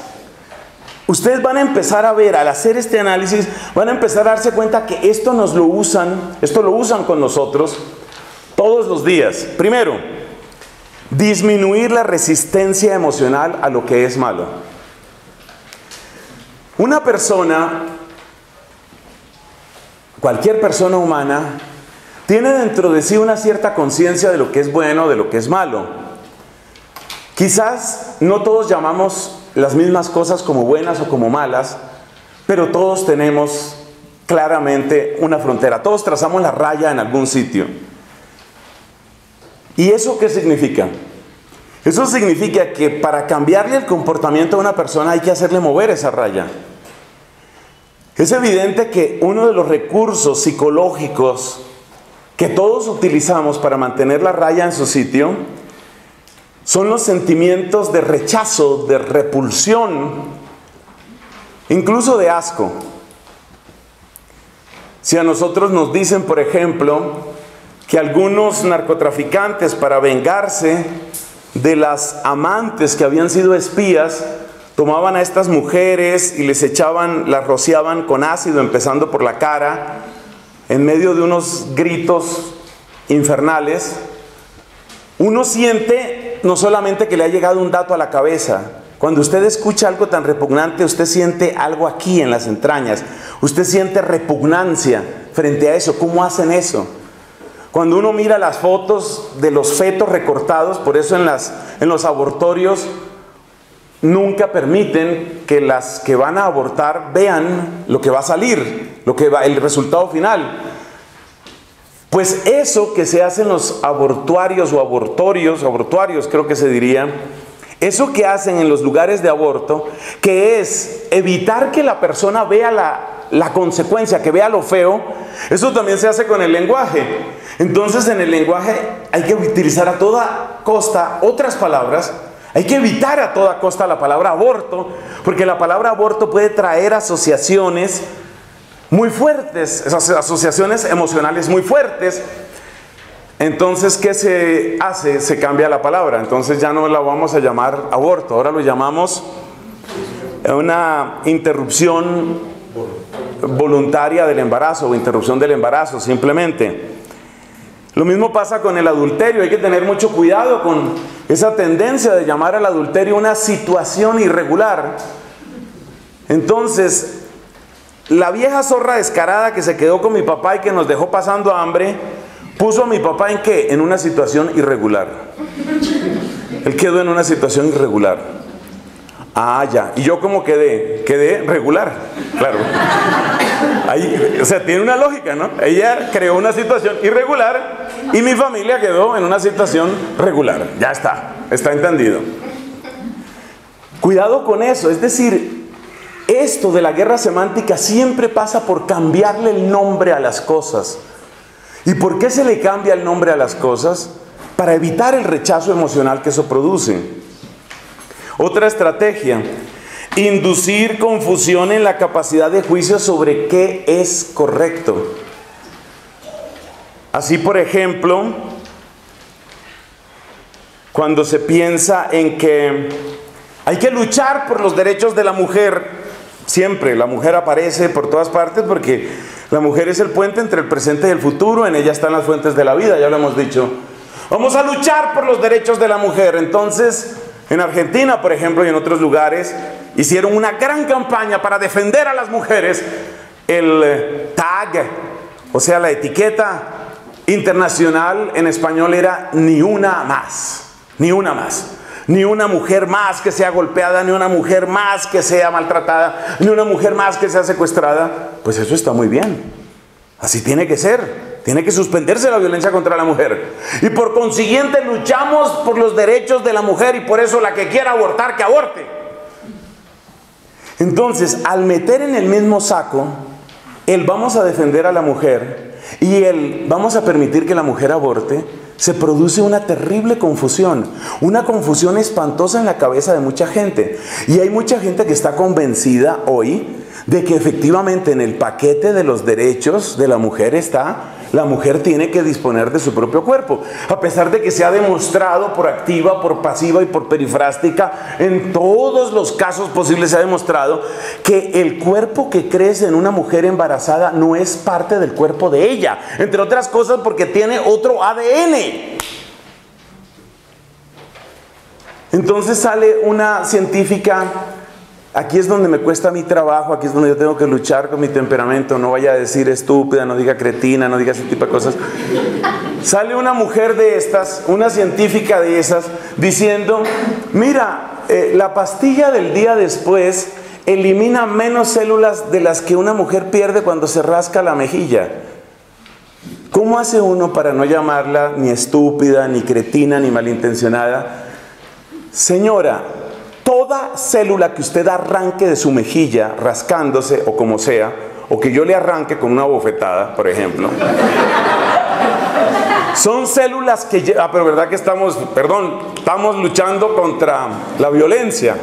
Ustedes van a empezar a ver, al hacer este análisis, van a empezar a darse cuenta que esto lo usan con nosotros todos los días. Primero, disminuir la resistencia emocional a lo que es malo. Una persona, cualquier persona humana, tiene dentro de sí una cierta conciencia de lo que es bueno, de lo que es malo. Quizás no todos llamamos las mismas cosas como buenas o como malas, pero todos tenemos claramente una frontera. Todos trazamos la raya en algún sitio. ¿Y eso qué significa? Eso significa que para cambiarle el comportamiento a una persona hay que hacerle mover esa raya. Es evidente que uno de los recursos psicológicos que todos utilizamos para mantener la raya en su sitio son los sentimientos de rechazo, de repulsión, incluso de asco. Si a nosotros nos dicen, por ejemplo, que algunos narcotraficantes, para vengarse de las amantes que habían sido espías, tomaban a estas mujeres y las rociaban con ácido, empezando por la cara, en medio de unos gritos infernales, uno siente no solamente que le ha llegado un dato a la cabeza. Cuando usted escucha algo tan repugnante, usted siente algo aquí en las entrañas. Usted siente repugnancia frente a eso. ¿Cómo hacen eso? Cuando uno mira las fotos de los fetos recortados, por eso en los abortorios nunca permiten que las que van a abortar vean lo que va a salir, el resultado final. Pues eso que se hace en los abortuarios o abortuarios creo que se diría, eso que hacen en los lugares de aborto, que es evitar que la persona vea la consecuencia, que vea lo feo, eso también se hace con el lenguaje. Entonces en el lenguaje hay que utilizar a toda costa otras palabras, hay que evitar a toda costa la palabra aborto, porque la palabra aborto puede traer asociaciones muy fuertes, esas asociaciones emocionales muy fuertes. Entonces, ¿qué se hace? Se cambia la palabra. Entonces ya no la vamos a llamar aborto, ahora lo llamamos una interrupción voluntaria del embarazo o interrupción del embarazo, simplemente. Lo mismo pasa con el adulterio. Hay que tener mucho cuidado con esa tendencia de llamar al adulterio una situación irregular. Entonces, la vieja zorra descarada que se quedó con mi papá y que nos dejó pasando hambre, puso a mi papá ¿en qué? En una situación irregular. Él quedó en una situación irregular. Ah, ya. ¿Y yo cómo quedé? Quedé regular, claro. Ahí, o sea, tiene una lógica, ¿no? Ella creó una situación irregular y mi familia quedó en una situación regular. Ya está entendido. Cuidado con eso, es decir, esto de la guerra semántica siempre pasa por cambiarle el nombre a las cosas. ¿Y por qué se le cambia el nombre a las cosas? Para evitar el rechazo emocional que eso produce. Otra estrategia: inducir confusión en la capacidad de juicio sobre qué es correcto. Así, por ejemplo, cuando se piensa en que hay que luchar por los derechos de la mujer, siempre la mujer aparece por todas partes porque la mujer es el puente entre el presente y el futuro, en ella están las fuentes de la vida, ya lo hemos dicho. Vamos a luchar por los derechos de la mujer. Entonces, en Argentina, por ejemplo, y en otros lugares, hicieron una gran campaña para defender a las mujeres. El tag, o sea, la etiqueta internacional en español era ni una más. Ni una más. Ni una mujer más que sea golpeada, ni una mujer más que sea maltratada, ni una mujer más que sea secuestrada. Pues eso está muy bien. Así tiene que ser. Tiene que suspenderse la violencia contra la mujer. Y por consiguiente luchamos por los derechos de la mujer y por eso la que quiera abortar, que aborte. Entonces, al meter en el mismo saco el vamos a defender a la mujer y el vamos a permitir que la mujer aborte, se produce una terrible confusión, una confusión espantosa en la cabeza de mucha gente. Y hay mucha gente que está convencida hoy de que efectivamente en el paquete de los derechos de la mujer está, la mujer tiene que disponer de su propio cuerpo. A pesar de que se ha demostrado por activa, por pasiva y por perifrástica, en todos los casos posibles se ha demostrado que el cuerpo que crece en una mujer embarazada no es parte del cuerpo de ella. Entre otras cosas porque tiene otro ADN. Entonces sale una científica. Aquí es donde me cuesta mi trabajo, aquí es donde yo tengo que luchar con mi temperamento. No vaya a decir estúpida, no diga cretina, no diga ese tipo de cosas. Sale una mujer de estas, una científica de esas, diciendo, mira, la pastilla del día después elimina menos células de las que una mujer pierde cuando se rasca la mejilla. ¿Cómo hace uno para no llamarla ni estúpida, ni cretina, ni malintencionada? Señora, toda célula que usted arranque de su mejilla, rascándose o como sea, o que yo le arranque con una bofetada, por ejemplo, son células que... pero verdad que estamos luchando contra la violencia.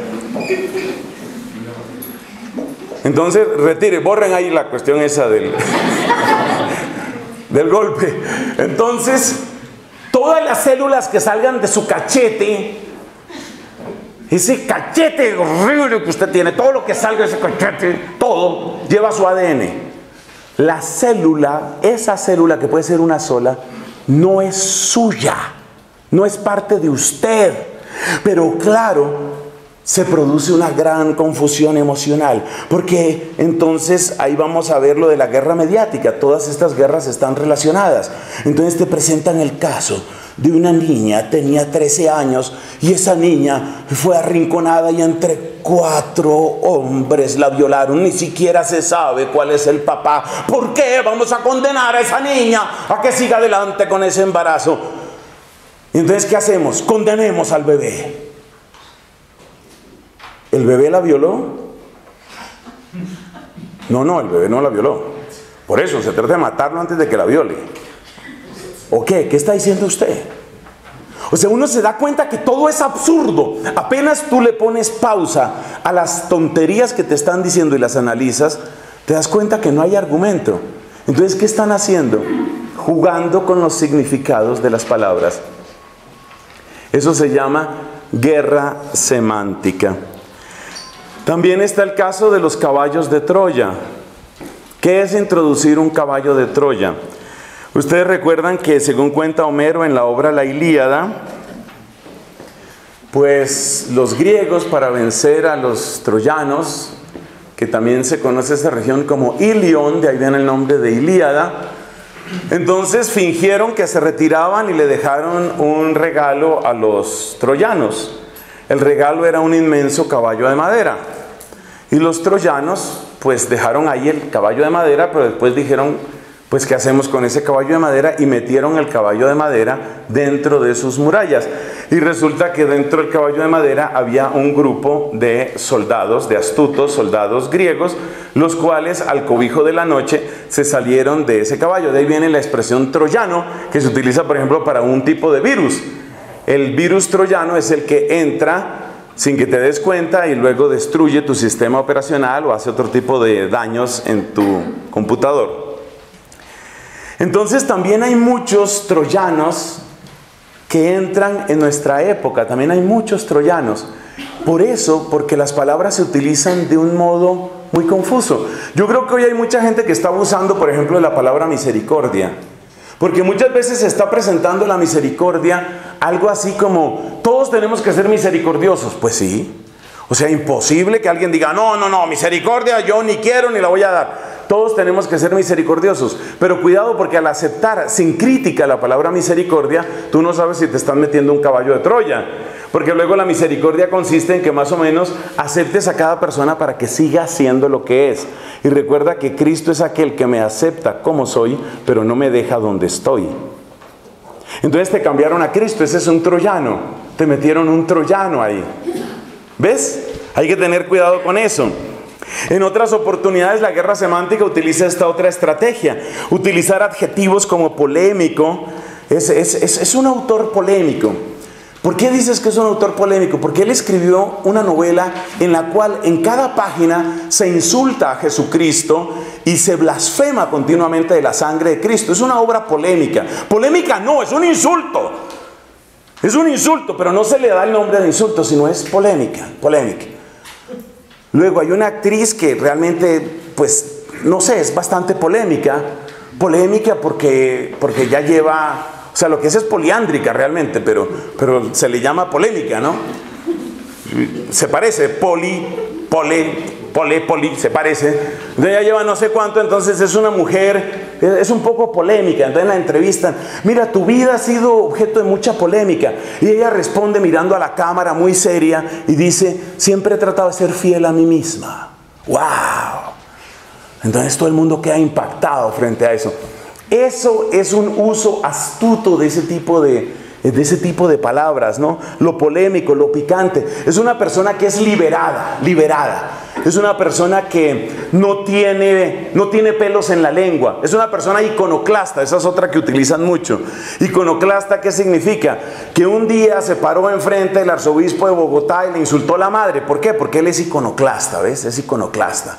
Entonces, borren ahí la cuestión esa del golpe. Entonces, todas las células que salgan de su cachete, ese cachete horrible que usted tiene, todo lo que salga de ese cachete, todo lleva su ADN. La célula, esa célula que puede ser una sola, no es suya, no es parte de usted. Pero claro, se produce una gran confusión emocional, porque entonces ahí vamos a ver lo de la guerra mediática. Todas estas guerras están relacionadas. Entonces te presentan el caso de una niña, tenía 13 años y esa niña fue arrinconada y entre 4 hombres la violaron. Ni siquiera se sabe cuál es el papá. ¿Por qué vamos a condenar a esa niña a que siga adelante con ese embarazo? Y entonces, ¿qué hacemos? Condenemos al bebé. ¿El bebé la violó? No, el bebé no la violó. Por eso se trata de matarlo antes de que la viole. ¿O qué? ¿Qué está diciendo usted? O sea, uno se da cuenta que todo es absurdo. Apenas tú le pones pausa a las tonterías que te están diciendo y las analizas, te das cuenta que no hay argumento. Entonces, ¿qué están haciendo? Jugando con los significados de las palabras. Eso se llama guerra semántica. También está el caso de los caballos de Troya. ¿Qué es introducir un caballo de Troya? Ustedes recuerdan que, según cuenta Homero en la obra La Ilíada, pues los griegos, para vencer a los troyanos, que también se conoce esa región como Ilión, de ahí viene el nombre de Ilíada, entonces fingieron que se retiraban y le dejaron un regalo a los troyanos. El regalo era un inmenso caballo de madera. Y los troyanos pues dejaron ahí el caballo de madera, pero después dijeron, pues ¿qué hacemos con ese caballo de madera? Y metieron el caballo de madera dentro de sus murallas. Y resulta que dentro del caballo de madera había un grupo de soldados, de astutos soldados griegos, los cuales al cobijo de la noche se salieron de ese caballo. De ahí viene la expresión troyano, que se utiliza por ejemplo para un tipo de virus. El virus troyano es el que entra sin que te des cuenta y luego destruye tu sistema operacional o hace otro tipo de daños en tu computador. Entonces también hay muchos troyanos que entran en nuestra época, también hay muchos troyanos. Por eso, porque las palabras se utilizan de un modo muy confuso. Yo creo que hoy hay mucha gente que está abusando, por ejemplo, de la palabra misericordia. Porque muchas veces se está presentando la misericordia algo así como, todos tenemos que ser misericordiosos. Pues sí. O sea, imposible que alguien diga, no, misericordia yo ni quiero ni la voy a dar. Todos tenemos que ser misericordiosos. Pero cuidado, porque al aceptar sin crítica la palabra misericordia, tú no sabes si te están metiendo un caballo de Troya. Porque luego la misericordia consiste en que más o menos aceptes a cada persona para que siga siendo lo que es. Y recuerda que Cristo es aquel que me acepta como soy, pero no me deja donde estoy. Entonces te cambiaron a Cristo, ese es un troyano. Te metieron un troyano ahí. ¿Ves? Hay que tener cuidado con eso. En otras oportunidades la guerra semántica utiliza esta otra estrategia. Utilizar adjetivos como polémico. Es un autor polémico. ¿Por qué dices que es un autor polémico? Porque él escribió una novela en la cual en cada página se insulta a Jesucristo y se blasfema continuamente de la sangre de Cristo. Es una obra polémica. Polémica no, es un insulto. Es un insulto, pero no se le da el nombre de insulto, sino es polémica. Luego hay una actriz que realmente, pues, no sé, es bastante polémica. Polémica porque ya lleva... O sea, lo que es poliándrica realmente, pero se le llama polémica, ¿no? Se parece, poli, se parece. Entonces ya lleva no sé cuánto, entonces es una mujer, es un poco polémica. Entonces la entrevistan, mira, tu vida ha sido objeto de mucha polémica. Y ella responde mirando a la cámara muy seria y dice, siempre he tratado de ser fiel a mí misma. ¡Wow! Entonces todo el mundo queda impactado frente a eso. Eso es un uso astuto de ese tipo de palabras, ¿no? Lo polémico, lo picante. Es una persona que es liberada. Es una persona que no tiene pelos en la lengua. Es una persona iconoclasta, esa es otra que utilizan mucho. Iconoclasta, ¿qué significa? Que un día se paró enfrente del arzobispo de Bogotá y le insultó a la madre. ¿Por qué? Porque él es iconoclasta, ¿ves? Es iconoclasta.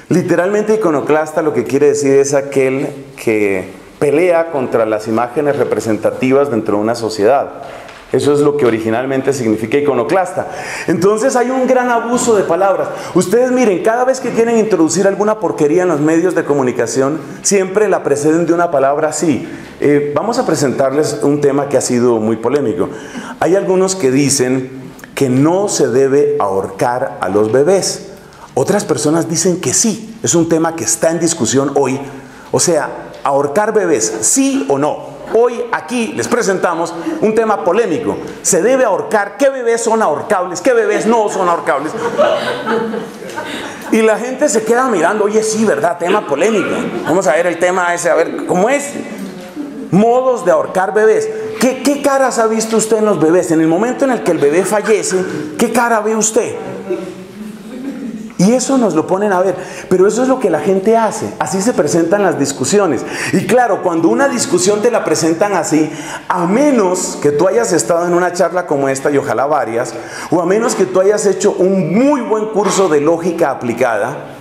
Literalmente iconoclasta lo que quiere decir es aquel que pelea contra las imágenes representativas dentro de una sociedad. Eso es lo que originalmente significa iconoclasta. Entonces hay un gran abuso de palabras. Ustedes miren, cada vez que quieren introducir alguna porquería en los medios de comunicación, siempre la preceden de una palabra así. Vamos a presentarles un tema que ha sido muy polémico. Hay algunos que dicen que no se debe ahorcar a los bebés. Otras personas dicen que sí, es un tema que está en discusión hoy. O sea, ahorcar bebés, sí o no. Hoy aquí les presentamos un tema polémico. ¿Se debe ahorcar? ¿Qué bebés son ahorcables? ¿Qué bebés no son ahorcables? Y la gente se queda mirando, oye, sí, ¿verdad? Tema polémico. Vamos a ver el tema ese, a ver cómo es. Modos de ahorcar bebés. ¿Qué caras ha visto usted en los bebés? En el momento en el que el bebé fallece, ¿qué cara ve usted? Y eso nos lo ponen a ver, pero eso es lo que la gente hace, así se presentan las discusiones. Y claro, cuando una discusión te la presentan así, a menos que tú hayas estado en una charla como esta, y ojalá varias, o a menos que tú hayas hecho un muy buen curso de lógica aplicada,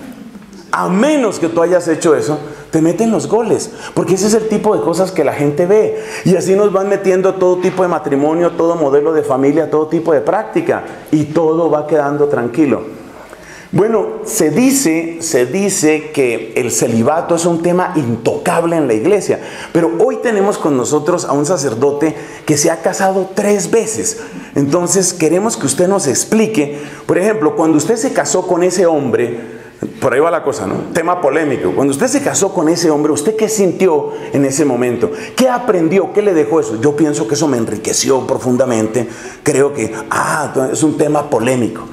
a menos que tú hayas hecho eso, te meten los goles, porque ese es el tipo de cosas que la gente ve. Y así nos van metiendo todo tipo de matrimonio, todo modelo de familia, todo tipo de práctica, y todo va quedando tranquilo. Bueno, se dice que el celibato es un tema intocable en la iglesia, pero hoy tenemos con nosotros a un sacerdote que se ha casado 3 veces. Entonces queremos que usted nos explique, por ejemplo, cuando usted se casó con ese hombre, por ahí va la cosa, ¿no? Tema polémico. Cuando usted se casó con ese hombre, ¿usted qué sintió en ese momento? ¿Qué aprendió? ¿Qué le dejó eso? Yo pienso que eso me enriqueció profundamente. Creo que, es un tema polémico.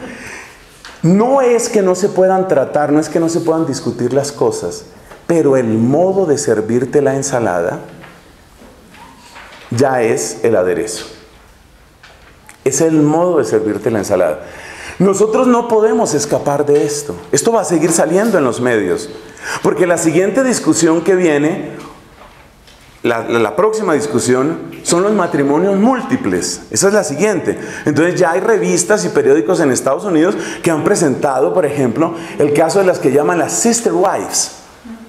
No es que no se puedan tratar, no es que no se puedan discutir las cosas, pero el modo de servirte la ensalada ya es el aderezo. Es el modo de servirte la ensalada. Nosotros no podemos escapar de esto. Esto va a seguir saliendo en los medios. Porque la siguiente discusión que viene, la próxima discusión, son los matrimonios múltiples. Esa es la siguiente. Entonces ya hay revistas y periódicos en Estados Unidos que han presentado, por ejemplo, el caso de las que llaman las sister wives.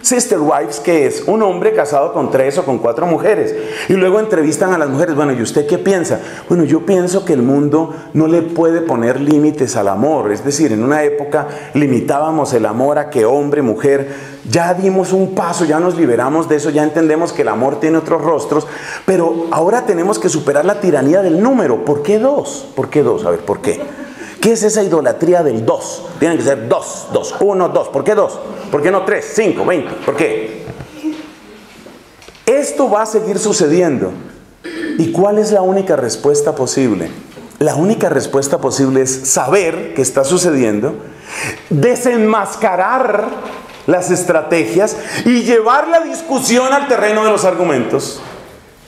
Sister wives, que es un hombre casado con 3 o con 4 mujeres. Y luego entrevistan a las mujeres. Bueno, ¿y usted qué piensa? Bueno, yo pienso que el mundo no le puede poner límites al amor. Es decir, en una época limitábamos el amor a que hombre, mujer. Ya dimos un paso, ya nos liberamos de eso, ya entendemos que el amor tiene otros rostros. Pero ahora tenemos que superar la tiranía del número. ¿Por qué 2? ¿Por qué 2? A ver, ¿por qué? ¿Qué es esa idolatría del 2? Tienen que ser 2, 2, 1, 2. ¿Por qué 2? ¿Por qué no 3, 5, 20? ¿Por qué? Esto va a seguir sucediendo. ¿Y cuál es la única respuesta posible? La única respuesta posible es saber qué está sucediendo, desenmascarar las estrategias y llevar la discusión al terreno de los argumentos.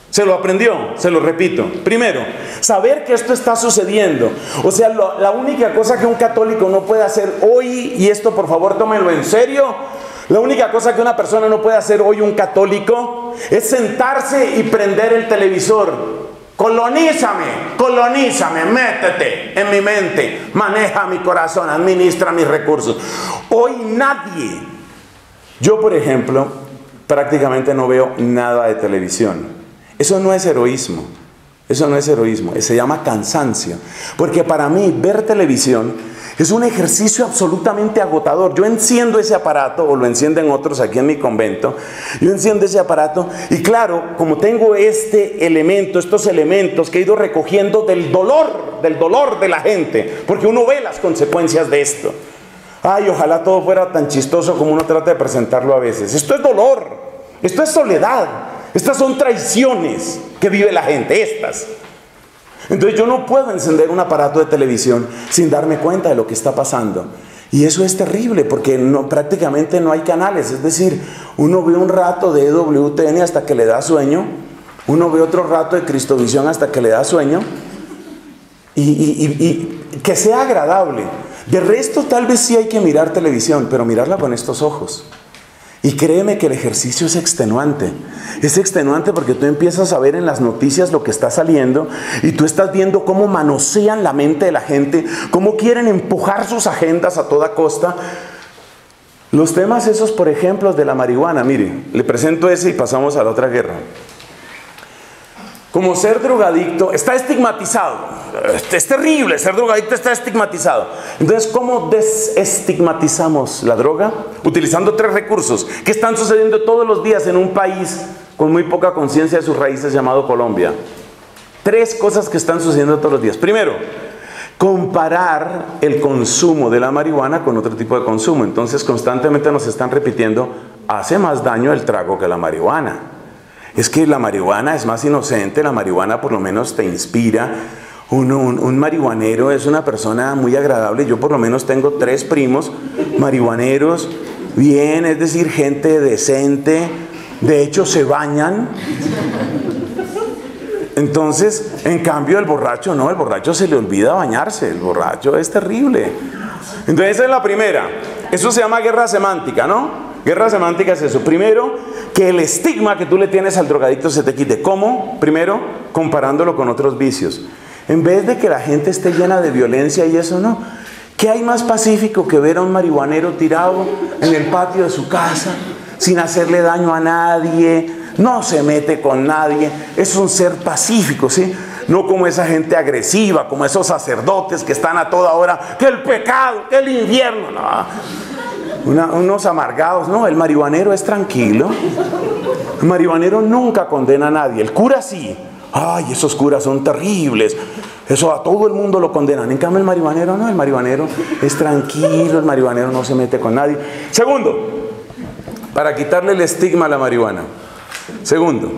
Se lo aprendió, se lo repito. Primero, saber que esto está sucediendo. O sea, la única cosa que un católico no puede hacer hoy, y esto por favor tómenlo en serio, la única cosa que una persona no puede hacer hoy, un católico, es sentarse y prender el televisor. Colonízame, métete en mi mente, maneja mi corazón, administra mis recursos. Hoy nadie, yo por ejemplo, prácticamente no veo nada de televisión. Eso no es heroísmo, eso no es heroísmo, se llama cansancio. Porque para mí ver televisión es un ejercicio absolutamente agotador. Yo enciendo ese aparato, o lo encienden otros aquí en mi convento, yo enciendo ese aparato y claro, como tengo estos elementos que he ido recogiendo del dolor de la gente, porque uno ve las consecuencias de esto. Ay, ojalá todo fuera tan chistoso como uno trata de presentarlo a veces. Esto es dolor, esto es soledad. Estas son traiciones que vive la gente, estas. Entonces yo no puedo encender un aparato de televisión sin darme cuenta de lo que está pasando. Y eso es terrible porque prácticamente no hay canales. Es decir, uno ve un rato de EWTN hasta que le da sueño. Uno ve otro rato de Cristovisión hasta que le da sueño. Y que sea agradable. De resto tal vez sí hay que mirar televisión, pero mirarla con estos ojos. Y créeme que el ejercicio es extenuante. Es extenuante porque tú empiezas a ver en las noticias lo que está saliendo y tú estás viendo cómo manosean la mente de la gente, cómo quieren empujar sus agendas a toda costa. Los temas esos, por ejemplo, de la marihuana. Mire, le presento ese y pasamos a la otra guerra. Como ser drogadicto está estigmatizado. Es terrible, ser drogadicto está estigmatizado. Entonces, ¿cómo desestigmatizamos la droga? Utilizando 3 recursos que están sucediendo todos los días en un país con muy poca conciencia de sus raíces llamado Colombia. 3 cosas que están sucediendo todos los días. Primero, comparar el consumo de la marihuana con otro tipo de consumo. Entonces, constantemente nos están repitiendo, hace más daño el trago que la marihuana. Es que la marihuana es más inocente, la marihuana por lo menos te inspira. Un marihuanero es una persona muy agradable. Yo por lo menos tengo 3 primos marihuaneros, bien, es decir, gente decente. De hecho, se bañan. Entonces, en cambio, el borracho no, el borracho se le olvida bañarse. El borracho es terrible. Entonces, esa es la primera. Eso se llama guerra semántica, ¿no? Guerra semántica es eso. Primero, que el estigma que tú le tienes al drogadicto se te quite. ¿Cómo? Primero, comparándolo con otros vicios. En vez de que la gente esté llena de violencia y eso, no. ¿Qué hay más pacífico que ver a un marihuanero tirado en el patio de su casa, sin hacerle daño a nadie? No se mete con nadie. Es un ser pacífico, ¿sí? No como esa gente agresiva, como esos sacerdotes que están a toda hora, que el pecado, que el infierno, no. Unos amargados, no, el marihuanero es tranquilo. El marihuanero nunca condena a nadie, el cura sí. Ay, esos curas son terribles, eso a todo el mundo lo condenan. En cambio el marihuanero no, el marihuanero es tranquilo, el marihuanero no se mete con nadie. Segundo, para quitarle el estigma a la marihuana. Segundo,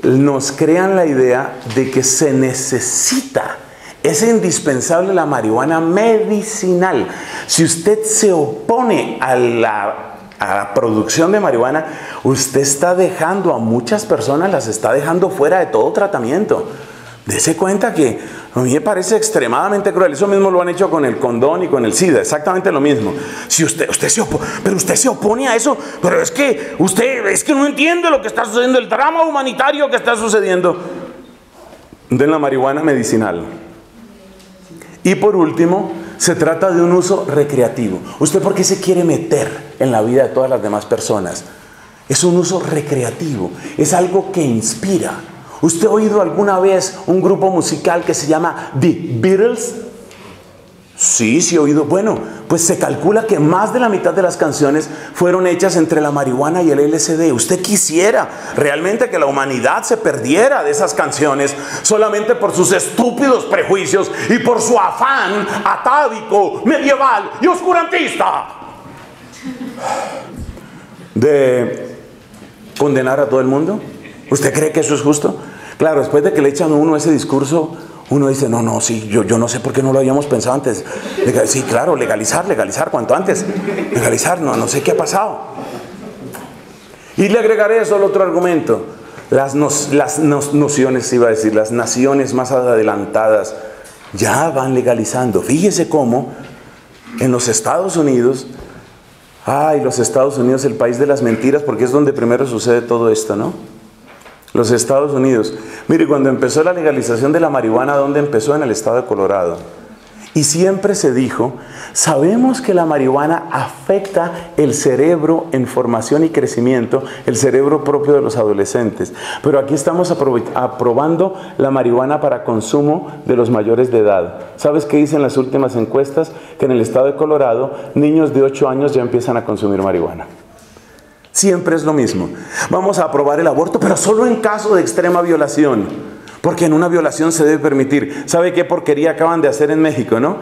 nos crean la idea de que se necesita Es indispensable la marihuana medicinal. Si usted se opone a la producción de marihuana, usted está dejando a muchas personas, las está dejando fuera de todo tratamiento. Dese cuenta que a mí me parece extremadamente cruel. Eso mismo lo han hecho con el condón y con el SIDA, exactamente lo mismo. Si usted se opone a eso, pero es que no entiende lo que está sucediendo, el drama humanitario que está sucediendo. De la marihuana medicinal. Y por último, se trata de un uso recreativo. ¿Usted por qué se quiere meter en la vida de todas las demás personas? Es un uso recreativo, es algo que inspira. ¿Usted ha oído alguna vez un grupo musical que se llama The Beatles? Sí, sí he oído. Bueno, pues se calcula que más de la mitad de las canciones fueron hechas entre la marihuana y el LSD. ¿Usted quisiera realmente que la humanidad se perdiera de esas canciones solamente por sus estúpidos prejuicios y por su afán atávico, medieval y oscurantista de condenar a todo el mundo? ¿Usted cree que eso es justo? Claro, después de que le echan a uno ese discurso, uno dice, no, sí, yo no sé por qué no lo habíamos pensado antes. Sí, claro, legalizar cuanto antes. Legalizar, no sé qué ha pasado. Y le agregaré solo otro argumento. Las naciones más adelantadas ya van legalizando. Fíjese cómo en los Estados Unidos, los Estados Unidos, el país de las mentiras, porque es donde primero sucede todo esto, ¿no? Los Estados Unidos. Mire, cuando empezó la legalización de la marihuana, ¿dónde empezó? En el estado de Colorado. Y siempre se dijo, sabemos que la marihuana afecta el cerebro en formación y crecimiento, el cerebro propio de los adolescentes. Pero aquí estamos aprobando la marihuana para consumo de los mayores de edad. ¿Sabes qué dicen las últimas encuestas? Que en el estado de Colorado, niños de 8 años ya empiezan a consumir marihuana. Siempre es lo mismo. Vamos a aprobar el aborto, pero solo en caso de extrema violación. Porque en una violación se debe permitir. ¿Sabe qué porquería acaban de hacer en México, no?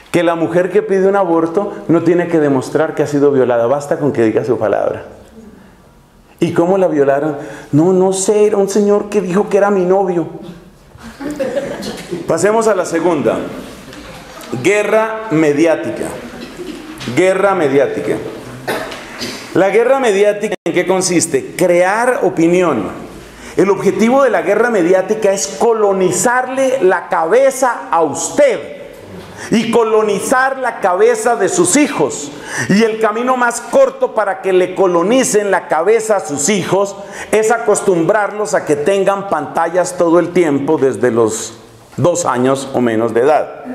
Que la mujer que pide un aborto no tiene que demostrar que ha sido violada. Basta con que diga su palabra. ¿Y cómo la violaron? No sé, era un señor que dijo que era mi novio. Pasemos a la segunda. Guerra mediática. Guerra mediática. La guerra mediática, ¿en qué consiste? Crear opinión. El objetivo de la guerra mediática es colonizarle la cabeza a usted y colonizar la cabeza de sus hijos. Y el camino más corto para que le colonicen la cabeza a sus hijos es acostumbrarlos a que tengan pantallas todo el tiempo desde los 2 años o menos de edad.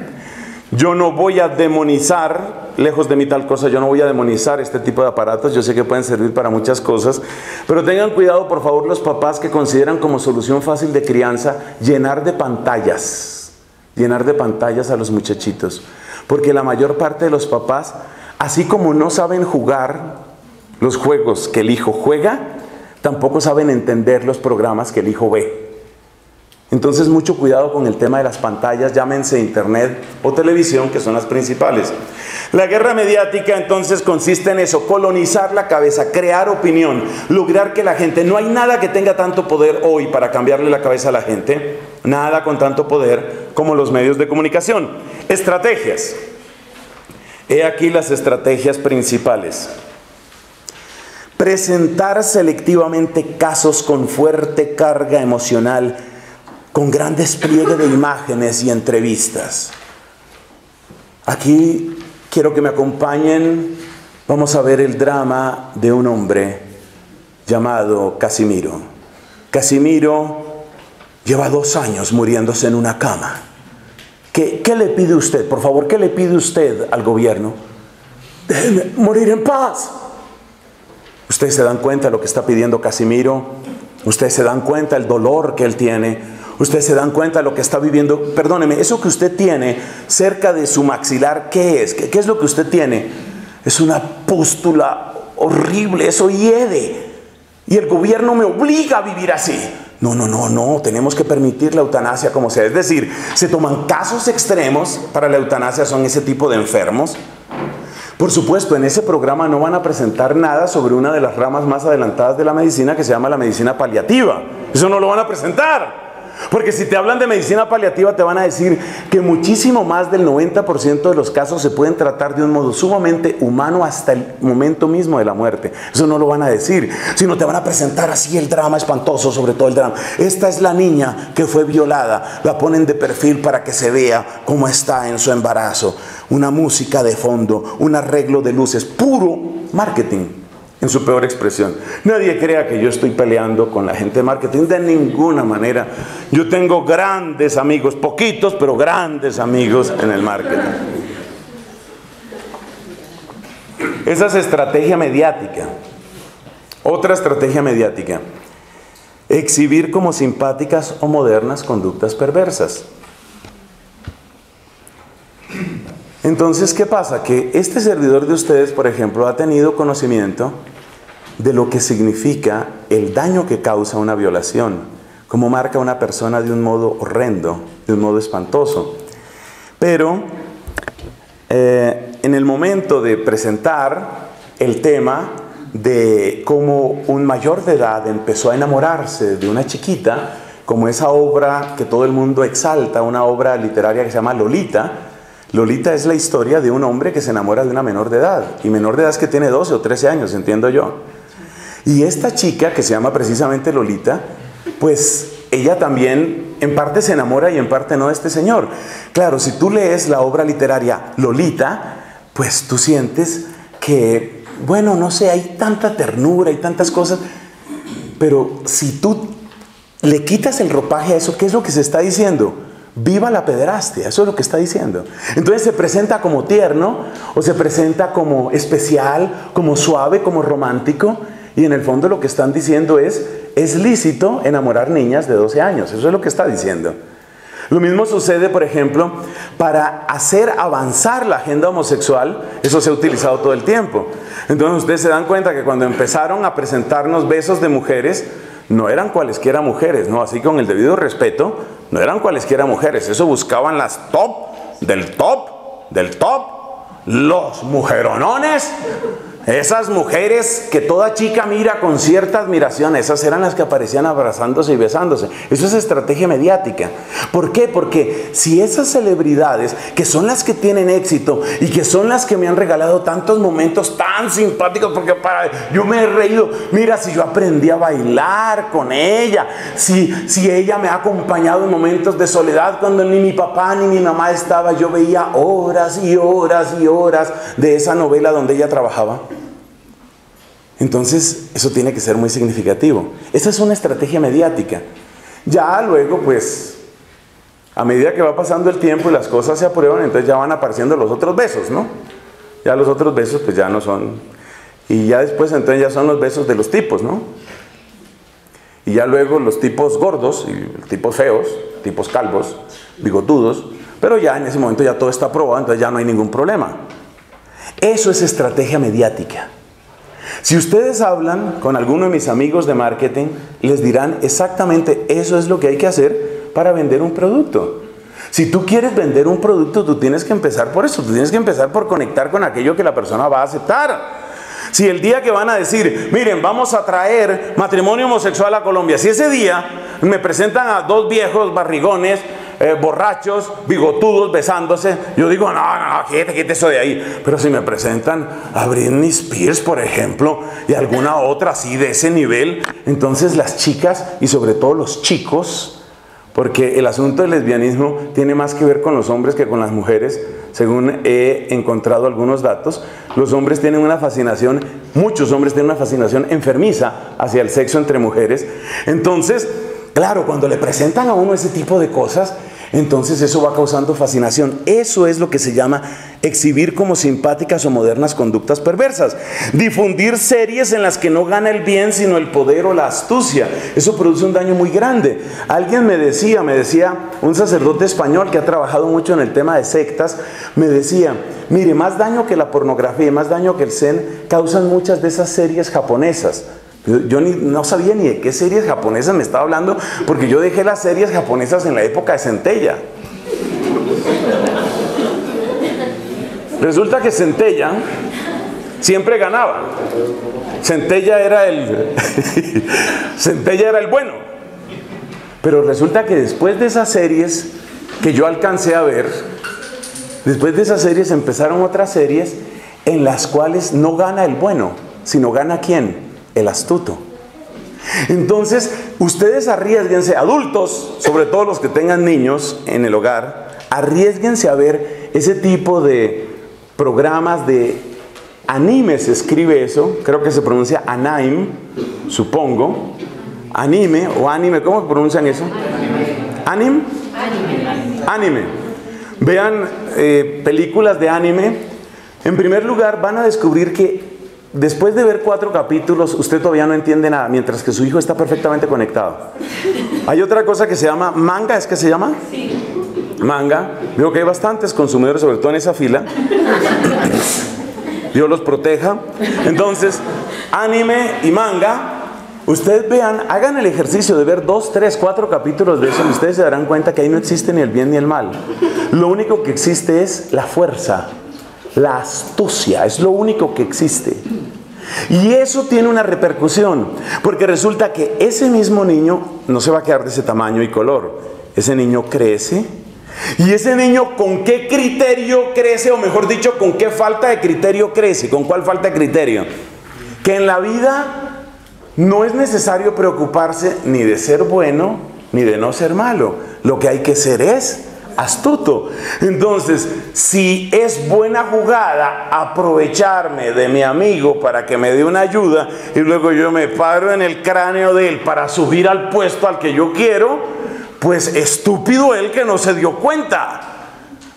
Yo no voy a demonizar, lejos de mí tal cosa, yo no voy a demonizar este tipo de aparatos. Yo sé que pueden servir para muchas cosas, pero tengan cuidado, por favor, los papás que consideran como solución fácil de crianza llenar de pantallas a los muchachitos. Porque la mayor parte de los papás, así como no saben jugar los juegos que el hijo juega, tampoco saben entender los programas que el hijo ve. Entonces, mucho cuidado con el tema de las pantallas, llámense internet o televisión, que son las principales. La guerra mediática entonces consiste en eso, colonizar la cabeza, crear opinión, lograr que la gente, no hay nada que tenga tanto poder hoy para cambiarle la cabeza a la gente, nada con tanto poder como los medios de comunicación. Estrategias. He aquí las estrategias principales. Presentar selectivamente casos con fuerte carga emocional, con gran despliegue de imágenes y entrevistas. Aquí quiero que me acompañen. Vamos a ver el drama de un hombre llamado Casimiro. Casimiro lleva 2 años muriéndose en una cama. ¿Qué le pide usted? Por favor, ¿qué le pide usted al gobierno? Déjeme morir en paz. Ustedes se dan cuenta de lo que está pidiendo Casimiro. Ustedes se dan cuenta del dolor que él tiene. Ustedes se dan cuenta de lo que está viviendo. Perdóneme, eso que usted tiene cerca de su maxilar, ¿qué es? ¿Qué es lo que usted tiene? Es una pústula horrible, eso hiede. Y el gobierno me obliga a vivir así. No, tenemos que permitir la eutanasia como sea. Es decir, se toman casos extremos para la eutanasia, son ese tipo de enfermos. Por supuesto, en ese programa no van a presentar nada sobre una de las ramas más adelantadas de la medicina que se llama la medicina paliativa. Eso no lo van a presentar. Porque si te hablan de medicina paliativa te van a decir que muchísimo más del 90% de los casos se pueden tratar de un modo sumamente humano hasta el momento mismo de la muerte. Eso no lo van a decir, sino te van a presentar así el drama espantoso, sobre todo el drama. Esta es la niña que fue violada, la ponen de perfil para que se vea cómo está en su embarazo. Una música de fondo, un arreglo de luces, puro marketing. En su peor expresión. Nadie crea que yo estoy peleando con la gente de marketing, de ninguna manera. Yo tengo grandes amigos, poquitos, pero grandes amigos en el marketing. Esa es estrategia mediática. Otra estrategia mediática. Exhibir como simpáticas o modernas conductas perversas. Entonces, ¿qué pasa? Que este servidor de ustedes, por ejemplo, ha tenido conocimiento de lo que significa el daño que causa una violación, cómo marca a una persona de un modo horrendo, de un modo espantoso. Pero, en el momento de presentar el tema de cómo un mayor de edad empezó a enamorarse de una chiquita, como esa obra que todo el mundo exalta, una obra literaria que se llama Lolita. Lolita es la historia de un hombre que se enamora de una menor de edad. Y menor de edad es que tiene 12 o 13 años, entiendo yo. Y esta chica, que se llama precisamente Lolita, pues ella también en parte se enamora y en parte no de este señor. Claro, si tú lees la obra literaria Lolita, pues tú sientes que, bueno, no sé, hay tanta ternura y tantas cosas. Pero si tú le quitas el ropaje a eso, ¿qué es lo que se está diciendo? Viva la pederastia, eso es lo que está diciendo. Entonces se presenta como tierno, o se presenta como especial, como suave, como romántico, y en el fondo lo que están diciendo es lícito enamorar niñas de 12 años, eso es lo que está diciendo. Lo mismo sucede, por ejemplo, para hacer avanzar la agenda homosexual, eso se ha utilizado todo el tiempo. Entonces ustedes se dan cuenta que cuando empezaron a presentarnos besos de mujeres, no eran cualesquiera mujeres, ¿no? Así con el debido respeto, no eran cualesquiera mujeres. Eso buscaban las top, del top, del top. Los mujeronones. Esas mujeres que toda chica mira con cierta admiración, esas eran las que aparecían abrazándose y besándose. Eso es estrategia mediática. ¿Por qué? Porque si esas celebridades, que son las que tienen éxito y que son las que me han regalado tantos momentos tan simpáticos, porque yo me he reído, mira, si yo aprendí a bailar con ella, si ella me ha acompañado en momentos de soledad cuando ni mi papá ni mi mamá estaba, yo veía horas y horas y horas de esa novela donde ella trabajaba. Entonces, eso tiene que ser muy significativo. Esa es una estrategia mediática. Ya luego, pues, a medida que va pasando el tiempo y las cosas se aprueban, entonces ya van apareciendo los otros besos, ¿no? Ya los otros besos, pues ya no son... Y ya después, entonces ya son los besos de los tipos, ¿no? Y ya luego los tipos gordos, y tipos feos, tipos calvos, bigotudos, pero ya en ese momento ya todo está aprobado, entonces ya no hay ningún problema. Eso es estrategia mediática. Si ustedes hablan con alguno de mis amigos de marketing, les dirán exactamente eso es lo que hay que hacer para vender un producto. Si tú quieres vender un producto, tú tienes que empezar por eso. Tú tienes que empezar por conectar con aquello que la persona va a aceptar. Si el día que van a decir, miren, vamos a traer matrimonio homosexual a Colombia, si ese día me presentan a dos viejos barrigones, borrachos, bigotudos, besándose, yo digo, no, quítate eso de ahí. Pero si me presentan a Britney Spears, por ejemplo, y alguna otra así de ese nivel, entonces las chicas y sobre todo los chicos, porque el asunto del lesbianismo tiene más que ver con los hombres que con las mujeres, según he encontrado algunos datos. Los hombres tienen una fascinación, muchos hombres tienen una fascinación enfermiza hacia el sexo entre mujeres. Entonces, claro, cuando le presentan a uno ese tipo de cosas, entonces eso va causando fascinación. Eso es lo que se llama exhibir como simpáticas o modernas conductas perversas. Difundir series en las que no gana el bien sino el poder o la astucia. Eso produce un daño muy grande. Alguien me decía, un sacerdote español que ha trabajado mucho en el tema de sectas, me decía, mire, más daño que la pornografía, más daño que el Zen, causan muchas de esas series japonesas. Yo no sabía ni de qué series japonesas me estaba hablando, porque yo dejé las series japonesas en la época de Centella. Resulta que Centella siempre ganaba. Centella era el bueno. Pero resulta que después de esas series que yo alcancé a ver, después de esas series empezaron otras series en las cuales no gana el bueno, sino gana ¿quién? El astuto. Entonces, ustedes arriésguense, adultos, sobre todo los que tengan niños en el hogar, arriésguense a ver ese tipo de programas de anime, se escribe eso, creo que se pronuncia anime, supongo, anime o anime, ¿cómo pronuncian eso? ¿Anime? Anime. Vean películas de anime. En primer lugar, van a descubrir que después de ver 4 capítulos, usted todavía no entiende nada, mientras que su hijo está perfectamente conectado. Hay otra cosa que se llama manga, ¿es que se llama? Sí. Manga. Veo que hay bastantes consumidores, sobre todo en esa fila. Dios los proteja. Entonces, anime y manga. Ustedes vean, hagan el ejercicio de ver 2, 3, 4 capítulos de eso y ustedes se darán cuenta que ahí no existe ni el bien ni el mal. Lo único que existe es la fuerza, la astucia, es lo único que existe. Y eso tiene una repercusión, porque resulta que ese mismo niño no se va a quedar de ese tamaño y color. Ese niño crece. Y ese niño, ¿con qué criterio crece? O mejor dicho, ¿con qué falta de criterio crece? ¿Con cuál falta de criterio? Que en la vida no es necesario preocuparse ni de ser bueno, ni de no ser malo. Lo que hay que ser es astuto. Entonces, si es buena jugada aprovecharme de mi amigo para que me dé una ayuda y luego yo me paro en el cráneo de él para subir al puesto al que yo quiero, pues estúpido él que no se dio cuenta.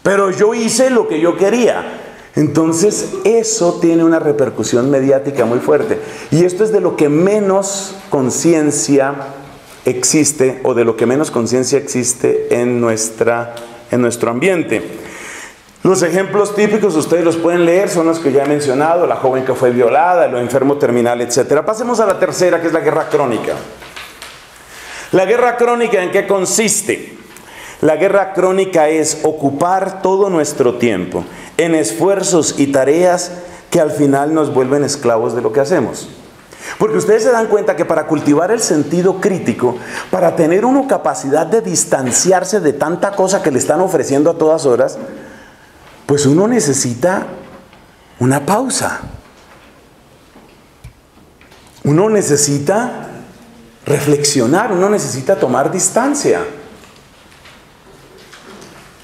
Pero yo hice lo que yo quería. Entonces eso tiene una repercusión mediática muy fuerte. Y esto es de lo que menos conciencia existe, o de lo que menos conciencia existe en nuestro ambiente. Los ejemplos típicos, ustedes los pueden leer, son los que ya he mencionado: la joven que fue violada, el enfermo terminal, etc. Pasemos a la tercera, que es la guerra crónica. La guerra crónica, ¿en qué consiste? La guerra crónica es ocupar todo nuestro tiempo en esfuerzos y tareas que al final nos vuelven esclavos de lo que hacemos. Porque ustedes se dan cuenta que para cultivar el sentido crítico, para tener una capacidad de distanciarse de tanta cosa que le están ofreciendo a todas horas, pues uno necesita una pausa. Uno necesita reflexionar, uno necesita tomar distancia.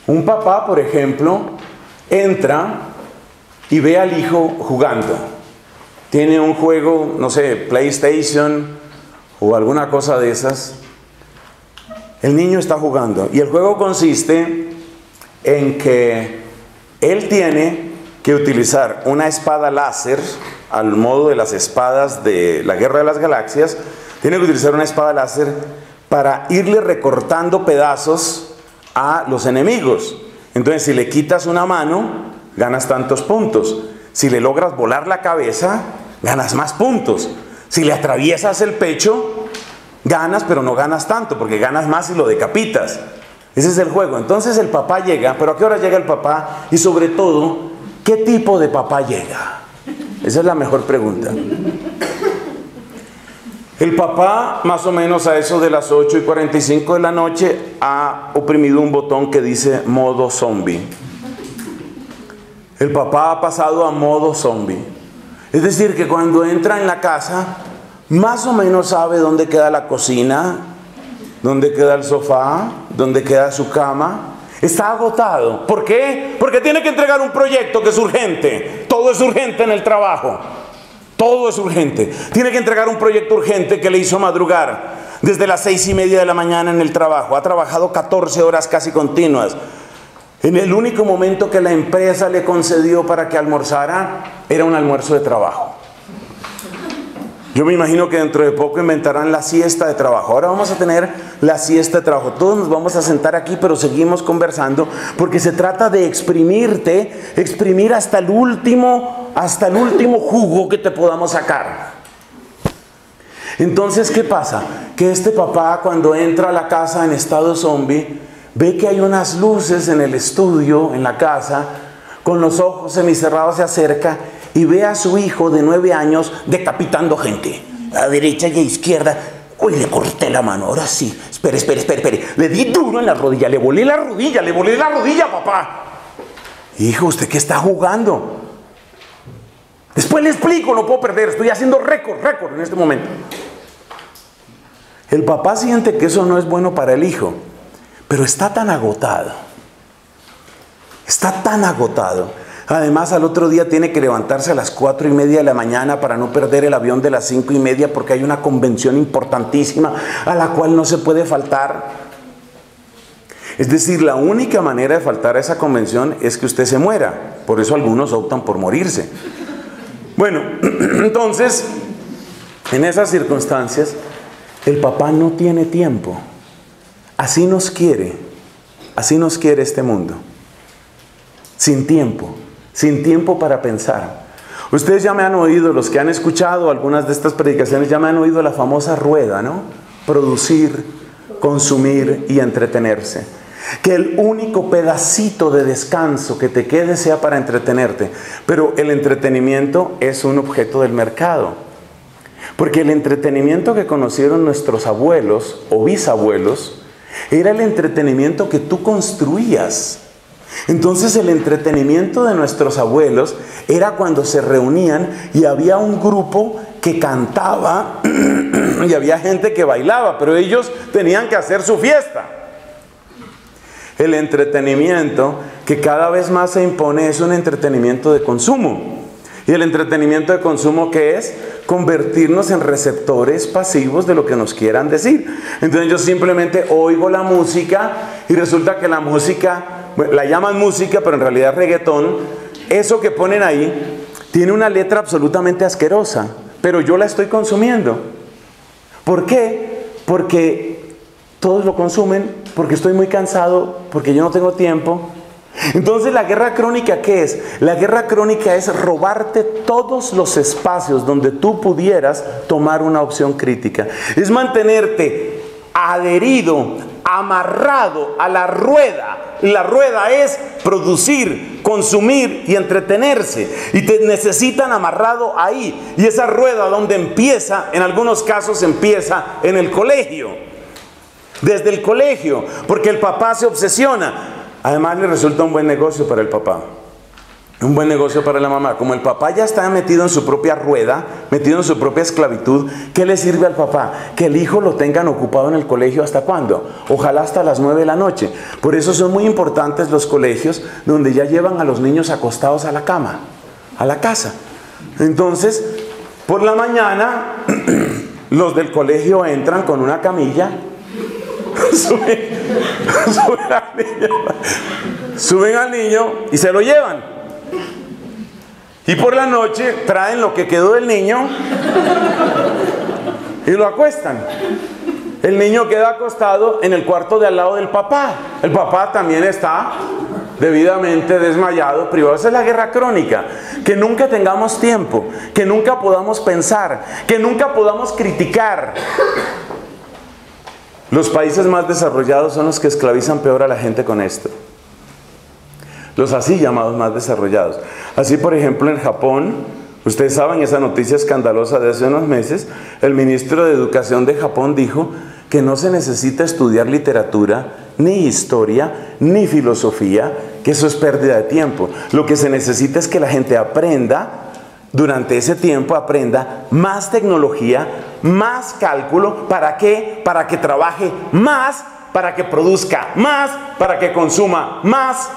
Un papá, por ejemplo, entra y ve al hijo jugando. Tiene un juego, no sé, PlayStation o alguna cosa de esas. El niño está jugando y el juego consiste en que él tiene que utilizar una espada láser, al modo de las espadas de la Guerra de las Galaxias. Tiene que utilizar una espada láser para irle recortando pedazos a los enemigos. Entonces, si le quitas una mano, ganas tantos puntos. Si le logras volar la cabeza, ganas más puntos. Si le atraviesas el pecho, ganas, pero no ganas tanto, porque ganas más si lo decapitas. Ese es el juego. Entonces el papá llega, pero ¿a qué hora llega el papá? Y sobre todo, ¿qué tipo de papá llega? Esa es la mejor pregunta. El papá, más o menos a eso de las 8:45 de la noche, ha oprimido un botón que dice modo zombie. El papá ha pasado a modo zombie. Es decir, que cuando entra en la casa, más o menos sabe dónde queda la cocina, dónde queda el sofá, dónde queda su cama. Está agotado. ¿Por qué? Porque tiene que entregar un proyecto que es urgente. Todo es urgente en el trabajo. Todo es urgente. Tiene que entregar un proyecto urgente que le hizo madrugar desde las 6:30 de la mañana en el trabajo. Ha trabajado 14 horas casi continuas. En el único momento que la empresa le concedió para que almorzara, era un almuerzo de trabajo. Yo me imagino que dentro de poco inventarán la siesta de trabajo. Ahora vamos a tener la siesta de trabajo. Todos nos vamos a sentar aquí, pero seguimos conversando, porque se trata de exprimirte, exprimir hasta el último jugo que te podamos sacar. Entonces, ¿qué pasa? Que este papá, cuando entra a la casa en estado zombie, ve que hay unas luces en el estudio, en la casa, con los ojos semicerrados se acerca y ve a su hijo de 9 años decapitando gente, a derecha y a izquierda. Uy, le corté la mano, ahora sí. Espere. Le di duro en la rodilla, le volé la rodilla, papá. Hijo, ¿usted qué está jugando? Después le explico, no puedo perder, estoy haciendo récord en este momento. El papá siente que eso no es bueno para el hijo, pero está tan agotado. Además, al otro día tiene que levantarse a las 4:30 de la mañana para no perder el avión de las 5:30 porque hay una convención importantísima a la cual no se puede faltar. Es decir, la única manera de faltar a esa convención es que usted se muera. Por eso algunos optan por morirse. Bueno, entonces, en esas circunstancias, el papá no tiene tiempo. Así nos quiere este mundo. Sin tiempo para pensar. Ustedes ya me han oído, los que han escuchado algunas de estas predicaciones, ya me han oído la famosa rueda, ¿no? Producir, consumir y entretenerse. Que el único pedacito de descanso que te quede sea para entretenerte. Pero el entretenimiento es un objeto del mercado. Porque el entretenimiento que conocieron nuestros abuelos o bisabuelos era el entretenimiento que tú construías. Entonces el entretenimiento de nuestros abuelos era cuando se reunían y había un grupo que cantaba y había gente que bailaba, pero ellos tenían que hacer su fiesta. El entretenimiento que cada vez más se impone es un entretenimiento de consumo. Y el entretenimiento de consumo, ¿qué es? Convertirnos en receptores pasivos de lo que nos quieran decir. Entonces yo simplemente oigo la música y resulta que la música, la llaman música, pero en realidad es reggaetón. Eso que ponen ahí tiene una letra absolutamente asquerosa, pero yo la estoy consumiendo. ¿Por qué? Porque todos lo consumen, porque estoy muy cansado, porque yo no tengo tiempo. Entonces, ¿la guerra crónica qué es? La guerra crónica es robarte todos los espacios donde tú pudieras tomar una opción crítica. Es mantenerte adherido, amarrado a la rueda. La rueda es producir, consumir y entretenerse. Y te necesitan amarrado ahí. Y esa rueda, donde empieza, en algunos casos empieza en el colegio. Desde el colegio, porque el papá se obsesiona. Además le resulta un buen negocio para el papá, un buen negocio para la mamá. Como el papá ya está metido en su propia rueda, metido en su propia esclavitud, ¿qué le sirve al papá? Que el hijo lo tengan ocupado en el colegio. ¿Hasta cuándo? Ojalá hasta las 9 de la noche. Por eso son muy importantes los colegios donde ya llevan a los niños acostados a la cama, a la casa. Entonces, por la mañana, los del colegio entran con una camilla, suben al niño y se lo llevan. Y por la noche traen lo que quedó del niño y lo acuestan. El niño queda acostado en el cuarto de al lado del papá. El papá también está debidamente desmayado, privado. Esa es la guerra crónica. Que nunca tengamos tiempo, que nunca podamos pensar, que nunca podamos criticar. Los países más desarrollados son los que esclavizan peor a la gente con esto. Los así llamados más desarrollados. Así, por ejemplo, en Japón, ustedes saben esa noticia escandalosa de hace unos meses, el ministro de Educación de Japón dijo que no se necesita estudiar literatura, ni historia, ni filosofía, que eso es pérdida de tiempo. Lo que se necesita es que la gente aprenda, durante ese tiempo aprenda más tecnología, más cálculo. ¿Para qué? Para que trabaje más, para que produzca más, para que consuma más.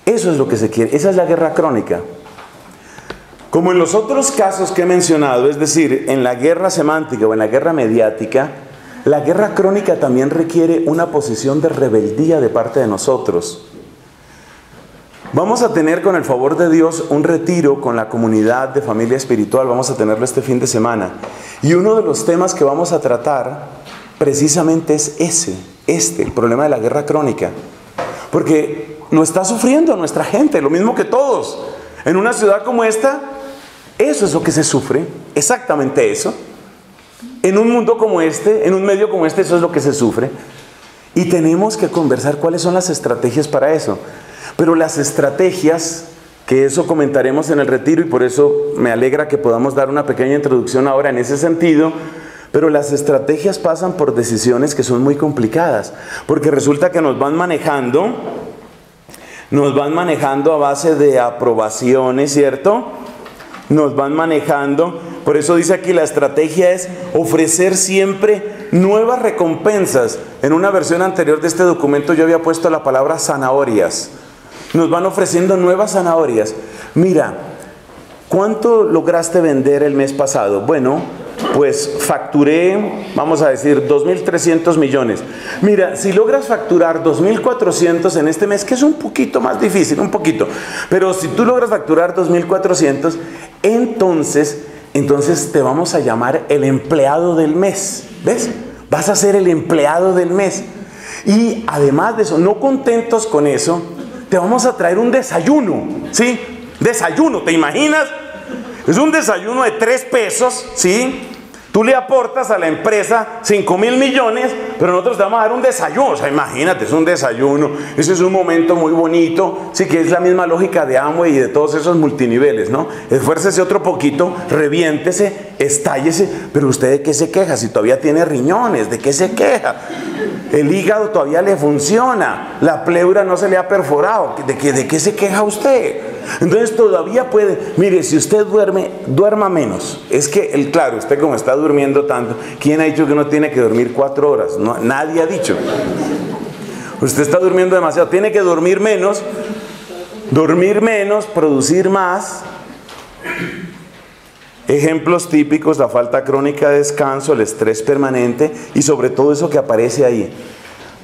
Eso es lo que se quiere. Esa es la guerra crónica. Como en los otros casos que he mencionado, es decir, en la guerra semántica o en la guerra mediática, la guerra crónica también requiere una posición de rebeldía de parte de nosotros. Vamos a tener, con el favor de Dios, un retiro con la comunidad de familia espiritual. Vamos a tenerlo este fin de semana. Y uno de los temas que vamos a tratar precisamente es el problema de la guerra crónica. Porque lo está sufriendo nuestra gente, lo mismo que todos. En una ciudad como esta, eso es lo que se sufre, exactamente eso. En un mundo como este, en un medio como este, eso es lo que se sufre. Y tenemos que conversar cuáles son las estrategias para eso. Pero las estrategias que eso comentaremos en el retiro y por eso me alegra que podamos dar una pequeña introducción ahora en ese sentido. Pero las estrategias pasan por decisiones que son muy complicadas, porque resulta que nos van manejando a base de aprobaciones, ¿cierto? Nos van manejando, por eso dice aquí la estrategia es ofrecer siempre nuevas recompensas. En una versión anterior de este documento yo había puesto la palabra zanahorias. Nos van ofreciendo nuevas zanahorias. Mira, ¿cuánto lograste vender el mes pasado? Bueno, pues facturé, vamos a decir, 2.300 millones. Mira, si logras facturar 2.400 en este mes, que es un poquito más difícil, un poquito, pero si tú logras facturar 2.400, entonces te vamos a llamar el empleado del mes. ¿Ves? Vas a ser el empleado del mes. Y además de eso, no contentos con eso, te vamos a traer un desayuno, ¿sí? Desayuno, ¿te imaginas? Es un desayuno de 3 pesos, ¿sí? Tú le aportas a la empresa 5.000 millones, pero nosotros te vamos a dar un desayuno. O sea, imagínate, es un desayuno. Ese es un momento muy bonito. Sí, que es la misma lógica de Amway y de todos esos multiniveles, ¿no? Esfuércese otro poquito, reviéntese, estállese. Pero ¿usted de qué se queja? Si todavía tiene riñones, ¿de qué se queja? El hígado todavía le funciona. La pleura no se le ha perforado. ¿De qué se queja usted? Entonces todavía puede. Mire, si usted duerma menos. Es que, claro, usted como está durmiendo tanto, ¿quién ha dicho que uno tiene que dormir 4 horas? No, nadie ha dicho. Usted está durmiendo demasiado. Tiene que dormir menos, producir más. Ejemplos típicos: la falta crónica de descanso, el estrés permanente y sobre todo eso que aparece ahí.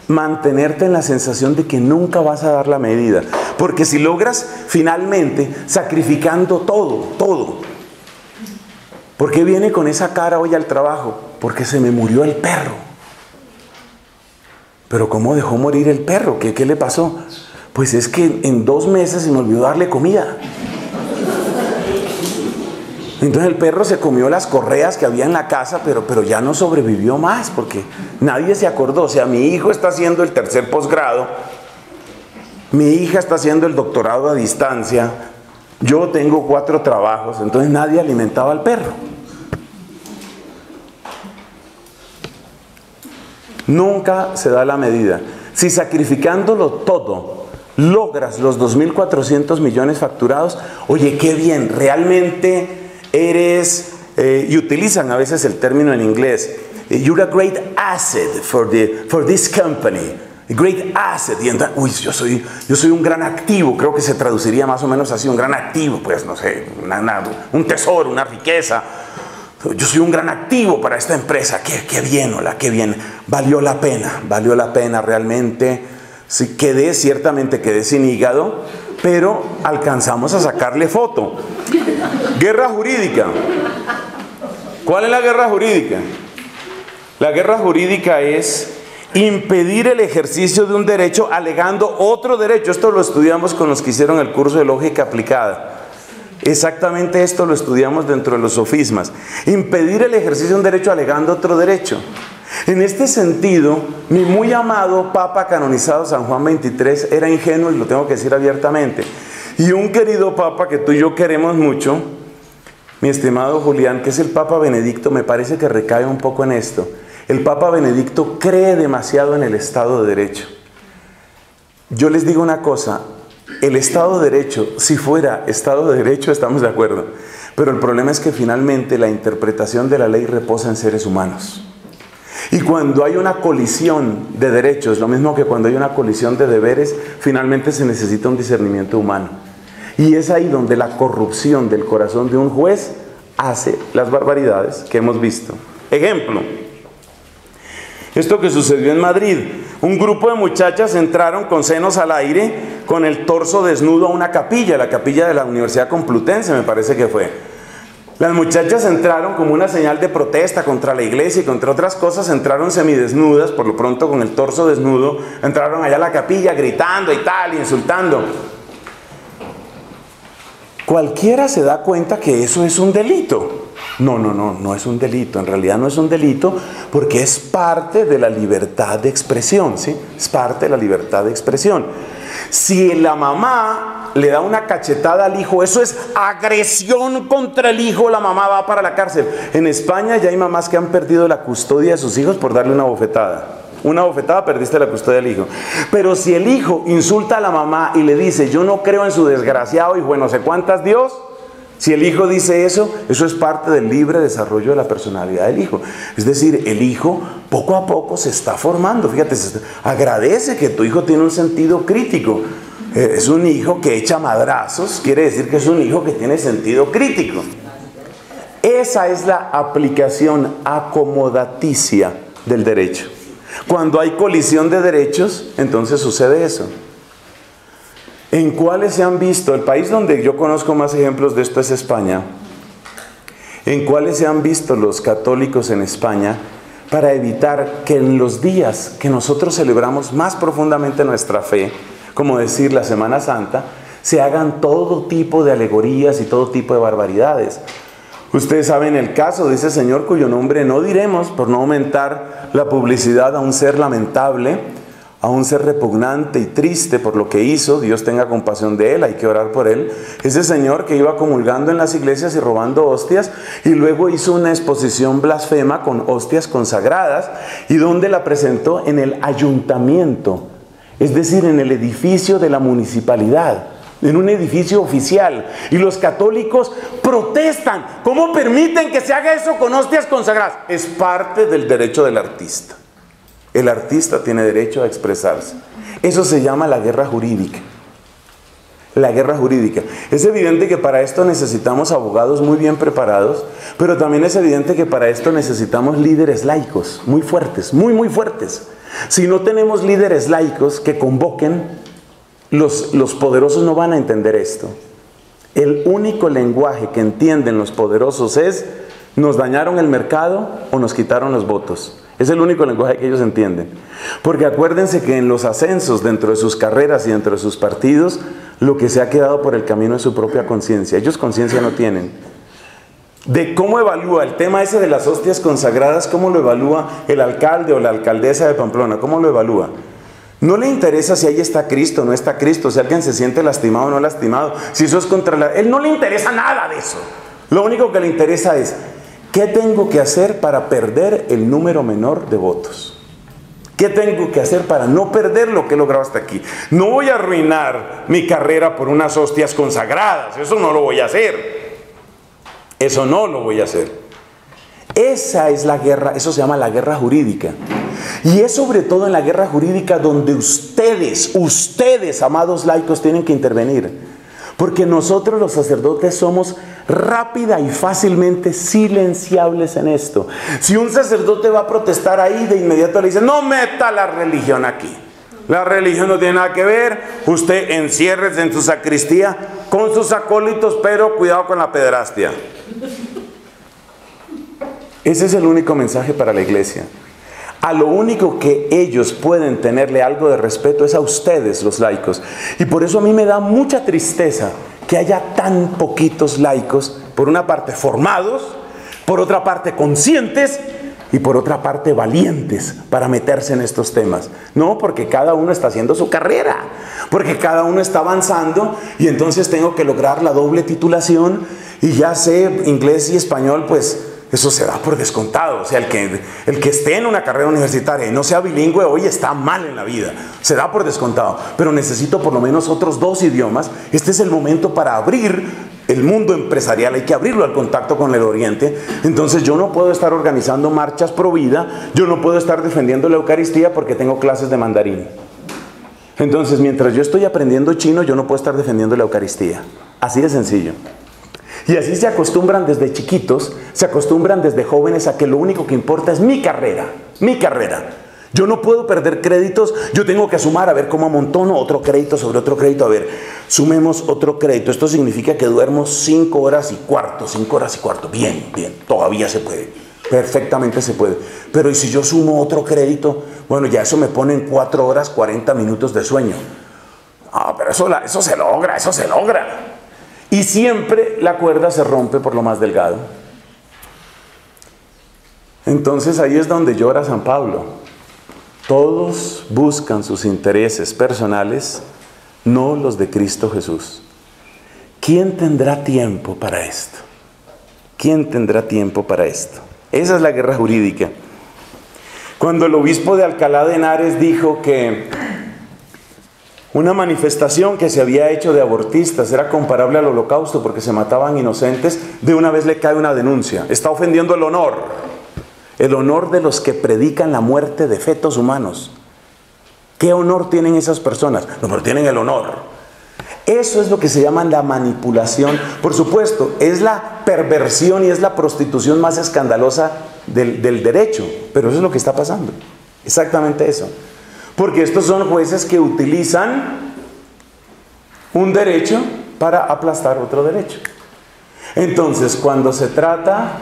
Mantenerte en la sensación de que nunca vas a dar la medida. Porque si logras finalmente sacrificando todo. ¿Por qué viene con esa cara hoy al trabajo? Porque se me murió el perro. ¿Pero cómo dejó morir el perro? ¿Qué le pasó? Pues es que en 2 meses se me olvidó darle comida. Entonces el perro se comió las correas que había en la casa, pero ya no sobrevivió más porque nadie se acordó. O sea, mi hijo está haciendo el 3er posgrado, mi hija está haciendo el doctorado a distancia, yo tengo 4 trabajos, entonces nadie alimentaba al perro. Nunca se da la medida. Si sacrificándolo todo logras los 2.400 millones facturados, oye, qué bien, realmente eres, y utilizan a veces el término en inglés, you're a great asset for this company, a great asset. Y entonces, uy, yo soy un gran activo, creo que se traduciría más o menos así, un gran activo, pues no sé, un tesoro, una riqueza. Yo soy un gran activo para esta empresa. Qué bien, hola, qué bien. Valió la pena realmente. Sí, ciertamente quedé sin hígado, pero alcanzamos a sacarle foto. Guerra jurídica. ¿Cuál es la guerra jurídica? La guerra jurídica es impedir el ejercicio de un derecho alegando otro derecho. Esto lo estudiamos con los que hicieron el curso de lógica aplicada. Exactamente esto lo estudiamos dentro de los sofismas. Impedir el ejercicio de un derecho alegando otro derecho. En este sentido, mi muy amado Papa canonizado San Juan XXIII era ingenuo, y lo tengo que decir abiertamente. Y un querido Papa que tú y yo queremos mucho, mi estimado Julián, que es el Papa Benedicto, me parece que recae un poco en esto. El Papa Benedicto cree demasiado en el Estado de Derecho. Yo les digo una cosa, el Estado de Derecho, si fuera Estado de Derecho, estamos de acuerdo. Pero el problema es que finalmente la interpretación de la ley reposa en seres humanos. Y cuando hay una colisión de derechos, lo mismo que cuando hay una colisión de deberes, finalmente se necesita un discernimiento humano. Y es ahí donde la corrupción del corazón de un juez hace las barbaridades que hemos visto. Ejemplo, esto que sucedió en Madrid. Un grupo de muchachas entraron con senos al aire, con el torso desnudo a una capilla, la capilla de la Universidad Complutense, me parece que fue. Las muchachas entraron como una señal de protesta contra la iglesia y contra otras cosas, entraron semidesnudas, por lo pronto con el torso desnudo, entraron allá a la capilla gritando y tal, insultando. Cualquiera se da cuenta que eso es un delito. No es un delito, en realidad no es un delito porque es parte de la libertad de expresión, ¿sí? Es parte de la libertad de expresión. Si la mamá le da una cachetada al hijo, eso es agresión contra el hijo, la mamá va para la cárcel. En España ya hay mamás que han perdido la custodia de sus hijos por darle una bofetada. Una bofetada, perdiste la custodia del hijo. Pero si el hijo insulta a la mamá y le dice, yo no creo en su desgraciado hijo de no sé cuántas Dios, si el hijo dice eso, eso es parte del libre desarrollo de la personalidad del hijo. Es decir, el hijo poco a poco se está formando. Fíjate, agradece que tu hijo tiene un sentido crítico. Es un hijo que echa madrazos, quiere decir que es un hijo que tiene sentido crítico. Esa es la aplicación acomodaticia del derecho. Cuando hay colisión de derechos, entonces sucede eso. ¿En cuáles se han visto? El país donde yo conozco más ejemplos de esto es España. ¿En cuáles se han visto los católicos en España para evitar que en los días que nosotros celebramos más profundamente nuestra fe, como decir la Semana Santa, se hagan todo tipo de alegorías y todo tipo de barbaridades? Ustedes saben el caso de ese señor cuyo nombre no diremos por no aumentar la publicidad a un ser lamentable, a un ser repugnante y triste por lo que hizo. Dios tenga compasión de él, hay que orar por él. Ese señor que iba comulgando en las iglesias y robando hostias, y luego hizo una exposición blasfema con hostias consagradas, y donde la presentó en el ayuntamiento, es decir, en el edificio de la municipalidad, en un edificio oficial. Y los católicos protestan. ¿Cómo permiten que se haga eso con hostias consagradas? Es parte del derecho del artista. El artista tiene derecho a expresarse. Eso se llama la guerra jurídica. La guerra jurídica. Es evidente que para esto necesitamos abogados muy bien preparados, pero también es evidente que para esto necesitamos líderes laicos, muy fuertes, muy fuertes. Si no tenemos líderes laicos que convoquen, los poderosos no van a entender esto. El único lenguaje que entienden los poderosos es: nos dañaron el mercado o nos quitaron los votos. Es el único lenguaje que ellos entienden. Porque acuérdense que en los ascensos dentro de sus carreras y dentro de sus partidos, lo que se ha quedado por el camino es su propia conciencia. Ellos conciencia no tienen. De cómo evalúa el tema ese de las hostias consagradas, cómo lo evalúa el alcalde o la alcaldesa de Pamplona, cómo lo evalúa. No le interesa si ahí está Cristo o no está Cristo, si alguien se siente lastimado o no lastimado, si eso es contra la... Él no le interesa nada de eso. Lo único que le interesa es: ¿qué tengo que hacer para perder el número menor de votos? ¿Qué tengo que hacer para no perder lo que he logrado hasta aquí? No voy a arruinar mi carrera por unas hostias consagradas. Eso no lo voy a hacer. Eso no lo voy a hacer. Esa es la guerra, eso se llama la guerra jurídica. Y es sobre todo en la guerra jurídica donde ustedes, amados laicos, tienen que intervenir. Porque nosotros los sacerdotes somos rápida y fácilmente silenciables en esto. Si un sacerdote va a protestar ahí, de inmediato le dice: no meta la religión aquí. La religión no tiene nada que ver. Usted enciérrese en su sacristía con sus acólitos, pero cuidado con la pederastia. Ese es el único mensaje para la iglesia. A lo único que ellos pueden tenerle algo de respeto es a ustedes, los laicos. Y por eso a mí me da mucha tristeza que haya tan poquitos laicos, por una parte formados, por otra parte conscientes y por otra parte valientes para meterse en estos temas. No, porque cada uno está haciendo su carrera, porque cada uno está avanzando, y entonces tengo que lograr la doble titulación, y ya sé inglés y español, pues eso se da por descontado. O sea, el que esté en una carrera universitaria y no sea bilingüe hoy está mal en la vida. Se da por descontado. Pero necesito por lo menos otros 2 idiomas. Este es el momento para abrir el mundo empresarial. Hay que abrirlo al contacto con el Oriente. Entonces yo no puedo estar organizando marchas pro vida. Yo no puedo estar defendiendo la Eucaristía porque tengo clases de mandarín. Entonces, mientras yo estoy aprendiendo chino, yo no puedo estar defendiendo la Eucaristía. Así de sencillo. Y así se acostumbran desde chiquitos, se acostumbran desde jóvenes a que lo único que importa es mi carrera, mi carrera. Yo no puedo perder créditos, yo tengo que sumar, a ver cómo amontono otro crédito sobre otro crédito, a ver, sumemos otro crédito. Esto significa que duermo 5 horas y cuarto, 5 horas y cuarto. Bien, todavía se puede, perfectamente se puede. Pero ¿y si yo sumo otro crédito? Bueno, ya eso me pone en 4 horas 40 minutos de sueño. Ah, pero eso se logra. Y siempre la cuerda se rompe por lo más delgado. Entonces ahí es donde llora San Pablo. Todos buscan sus intereses personales, no los de Cristo Jesús. ¿Quién tendrá tiempo para esto? ¿Quién tendrá tiempo para esto? Esa es la guerra jurídica. Cuando el obispo de Alcalá de Henares dijo que una manifestación que se había hecho de abortistas era comparable al holocausto porque se mataban inocentes, de una vez le cae una denuncia. Está ofendiendo el honor de los que predican la muerte de fetos humanos. ¿Qué honor tienen esas personas? No, pero tienen el honor. Eso es lo que se llama la manipulación. Por supuesto, es la perversión y es la prostitución más escandalosa del derecho, pero eso es lo que está pasando. Exactamente eso. Porque estos son jueces que utilizan un derecho para aplastar otro derecho. Entonces, cuando se trata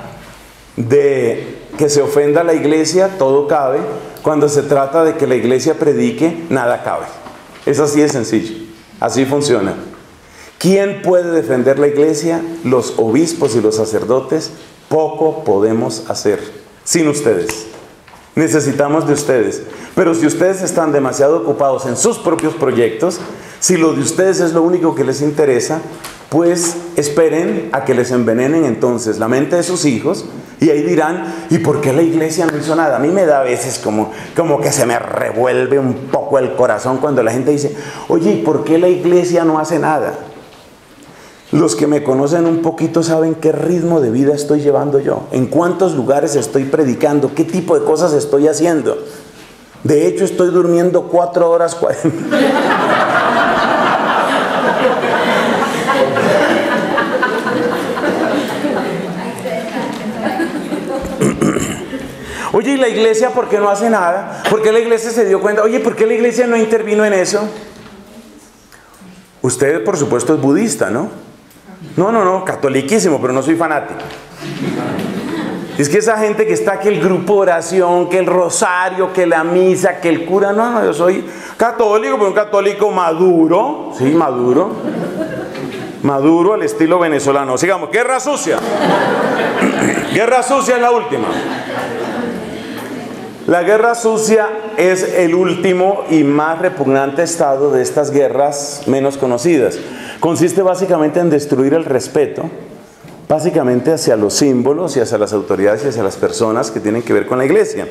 de que se ofenda a la iglesia, todo cabe. Cuando se trata de que la iglesia predique, nada cabe. Es así de sencillo. Así funciona. ¿Quién puede defender la iglesia? Los obispos y los sacerdotes. Poco podemos hacer sin ustedes. Necesitamos de ustedes. Pero si ustedes están demasiado ocupados en sus propios proyectos, si lo de ustedes es lo único que les interesa, pues esperen a que les envenenen entonces la mente de sus hijos, y ahí dirán, ¿y por qué la iglesia no hizo nada? A mí me da a veces como que se me revuelve un poco el corazón cuando la gente dice, oye, ¿y por qué la iglesia no hace nada? Los que me conocen un poquito saben qué ritmo de vida estoy llevando yo, en cuántos lugares estoy predicando, qué tipo de cosas estoy haciendo. De hecho, estoy durmiendo 4 horas 40. Oye, ¿y la iglesia por qué no hace nada? ¿Por qué la iglesia se dio cuenta? Oye, ¿por qué la iglesia no intervino en eso? Usted, por supuesto, es budista, ¿no? No, catoliquísimo, pero no soy fanático. Es que esa gente que está, que el grupo de oración, que el rosario, que la misa, que el cura, no, yo soy católico, pero un católico maduro, sí, maduro al estilo venezolano. Sigamos, guerra sucia. Guerra sucia es la última. La guerra sucia es el último y más repugnante estado de estas guerras menos conocidas. Consiste básicamente en destruir el respeto, básicamente hacia los símbolos y hacia las autoridades y hacia las personas que tienen que ver con la iglesia.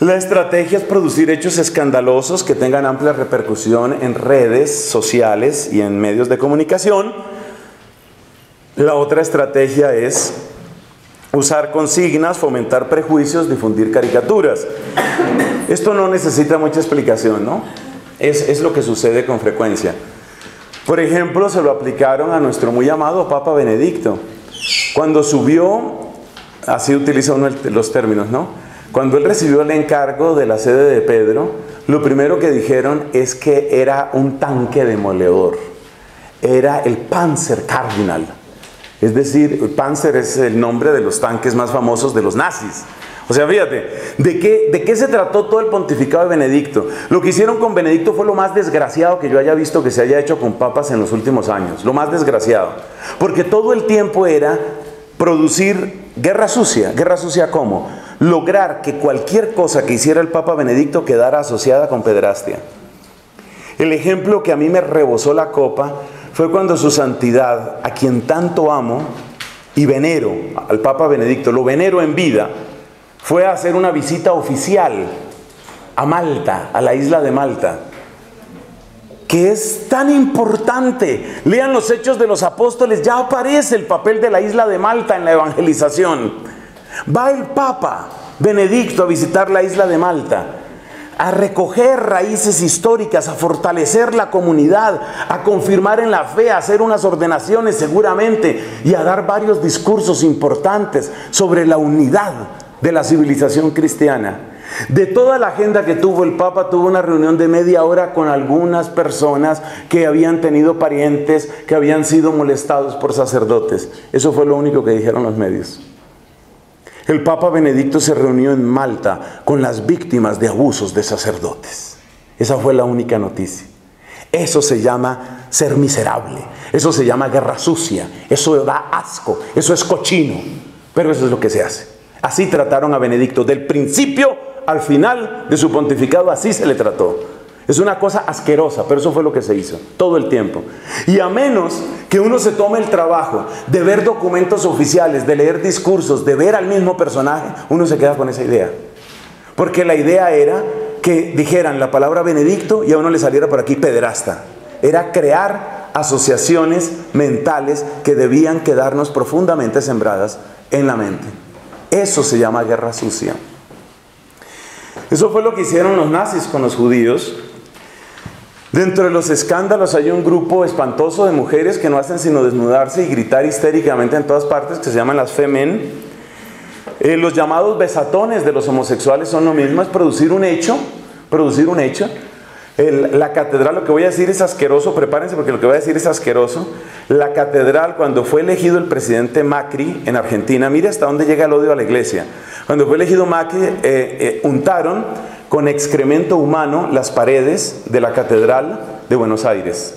La estrategia es producir hechos escandalosos que tengan amplia repercusión en redes sociales y en medios de comunicación. La otra estrategia es usar consignas, fomentar prejuicios, difundir caricaturas. Esto no necesita mucha explicación, ¿no? Es lo que sucede con frecuencia. Por ejemplo, se lo aplicaron a nuestro muy amado Papa Benedicto. Cuando subió, así utiliza uno los términos, ¿no? Cuando él recibió el encargo de la sede de Pedro, lo primero que dijeron es que era un tanque demoledor. Era el Panzer Cardinal. Es decir, el Panzer es el nombre de los tanques más famosos de los nazis. O sea, fíjate, ¿de qué se trató todo el pontificado de Benedicto? Lo que hicieron con Benedicto fue lo más desgraciado que yo haya visto que se haya hecho con papas en los últimos años. Lo más desgraciado. Porque todo el tiempo era producir guerra sucia. ¿Guerra sucia cómo? Lograr que cualquier cosa que hiciera el Papa Benedicto quedara asociada con pederastia. El ejemplo que a mí me rebosó la copa fue cuando su santidad, a quien tanto amo y venero, al Papa Benedicto, lo venero en vida, fue a hacer una visita oficial a Malta, a la isla de Malta, que es tan importante. Lean los Hechos de los Apóstoles, ya aparece el papel de la isla de Malta en la evangelización. Va el Papa Benedicto a visitar la isla de Malta, a recoger raíces históricas, a fortalecer la comunidad, a confirmar en la fe, a hacer unas ordenaciones seguramente y a dar varios discursos importantes sobre la unidad de la civilización cristiana. De toda la agenda que tuvo el Papa, tuvo una reunión de media hora con algunas personas que habían tenido parientes que habían sido molestados por sacerdotes. Eso fue lo único que dijeron los medios. El Papa Benedicto se reunió en Malta con las víctimas de abusos de sacerdotes. Esa fue la única noticia. Eso se llama ser miserable. Eso se llama guerra sucia. Eso da asco. Eso es cochino. Pero eso es lo que se hace. Así trataron a Benedicto. Del principio al final de su pontificado, así se le trató. Es una cosa asquerosa, pero eso fue lo que se hizo todo el tiempo. Y a menos que uno se tome el trabajo de ver documentos oficiales, de leer discursos, de ver al mismo personaje, uno se queda con esa idea. Porque la idea era que dijeran la palabra Benedicto y a uno le saliera por aquí pederasta. Era crear asociaciones mentales que debían quedarnos profundamente sembradas en la mente. Eso se llama guerra sucia. Eso fue lo que hicieron los nazis con los judíos. Dentro de los escándalos hay un grupo espantoso de mujeres que no hacen sino desnudarse y gritar histéricamente en todas partes, que se llaman las Femen. Los llamados besatones de los homosexuales son lo mismo, es producir un hecho. La catedral, lo que voy a decir es asqueroso, prepárense porque lo que voy a decir es asqueroso. La catedral, cuando fue elegido el presidente Macri en Argentina, mire hasta dónde llega el odio a la iglesia. Cuando fue elegido Macri, untaron con excremento humano las paredes de la catedral de Buenos Aires.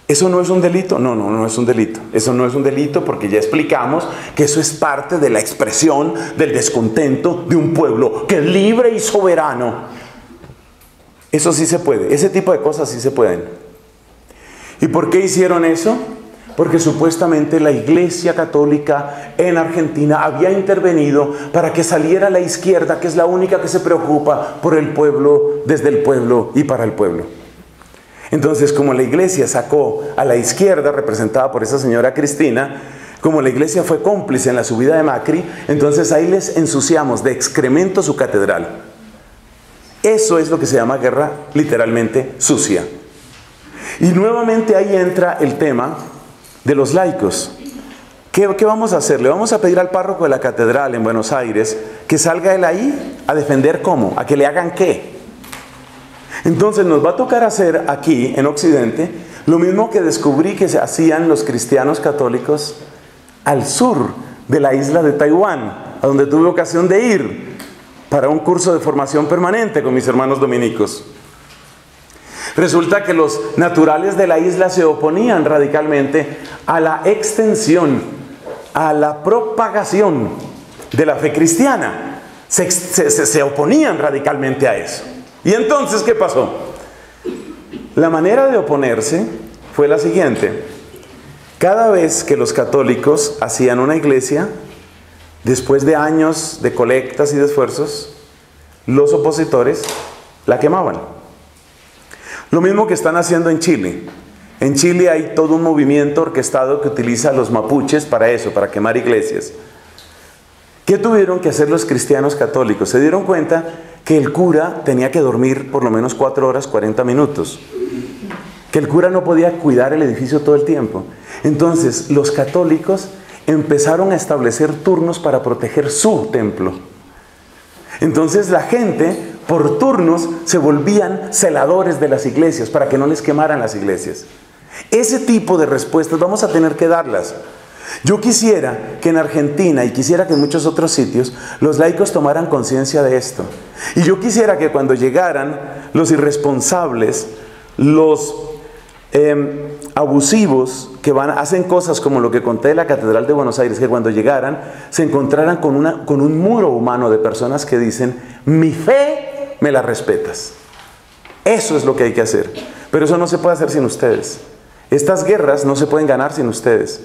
¿Eso no es un delito? No es un delito. Eso no es un delito porque ya explicamos que eso es parte de la expresión del descontento de un pueblo que es libre y soberano. Eso sí se puede. Ese tipo de cosas sí se pueden. ¿Y por qué hicieron eso? Porque supuestamente la Iglesia Católica en Argentina había intervenido para que saliera la izquierda, que es la única que se preocupa por el pueblo, desde el pueblo y para el pueblo. Entonces, como la Iglesia sacó a la izquierda, representada por esa señora Cristina, como la Iglesia fue cómplice en la subida de Macri, entonces ahí les ensuciamos de excremento su catedral. Eso es lo que se llama guerra literalmente sucia. Y nuevamente ahí entra el tema de los laicos. ¿Qué vamos a hacer? Le vamos a pedir al párroco de la catedral en Buenos Aires que salga él ahí a defender ¿cómo? ¿A que le hagan qué? Entonces nos va a tocar hacer aquí en Occidente lo mismo que descubrí que se hacían los cristianos católicos al sur de la isla de Taiwán, a donde tuve ocasión de ir para un curso de formación permanente con mis hermanos dominicos. Resulta que los naturales de la isla se oponían radicalmente a la extensión, a la propagación de la fe cristiana. Se oponían radicalmente a eso. ¿Y entonces qué pasó? La manera de oponerse fue la siguiente. Cada vez que los católicos hacían una iglesia, después de años de colectas y de esfuerzos, los opositores la quemaban. Lo mismo que están haciendo en Chile. En Chile hay todo un movimiento orquestado que utiliza a los mapuches para eso, para quemar iglesias. ¿Qué tuvieron que hacer los cristianos católicos? Se dieron cuenta que el cura tenía que dormir por lo menos 4 horas, 40 minutos. Que el cura no podía cuidar el edificio todo el tiempo. Entonces, los católicos empezaron a establecer turnos para proteger su templo. Entonces, la gente, por turnos, se volvían celadores de las iglesias para que no les quemaran las iglesias. Ese tipo de respuestas vamos a tener que darlas. Yo quisiera que en Argentina y quisiera que en muchos otros sitios los laicos tomaran conciencia de esto. Y yo quisiera que cuando llegaran los irresponsables, los abusivos que hacen cosas como lo que conté de la Catedral de Buenos Aires, que cuando llegaran se encontraran con un muro humano de personas que dicen: mi fe me la respetas. Eso es lo que hay que hacer. Pero eso no se puede hacer sin ustedes. Estas guerras no se pueden ganar sin ustedes.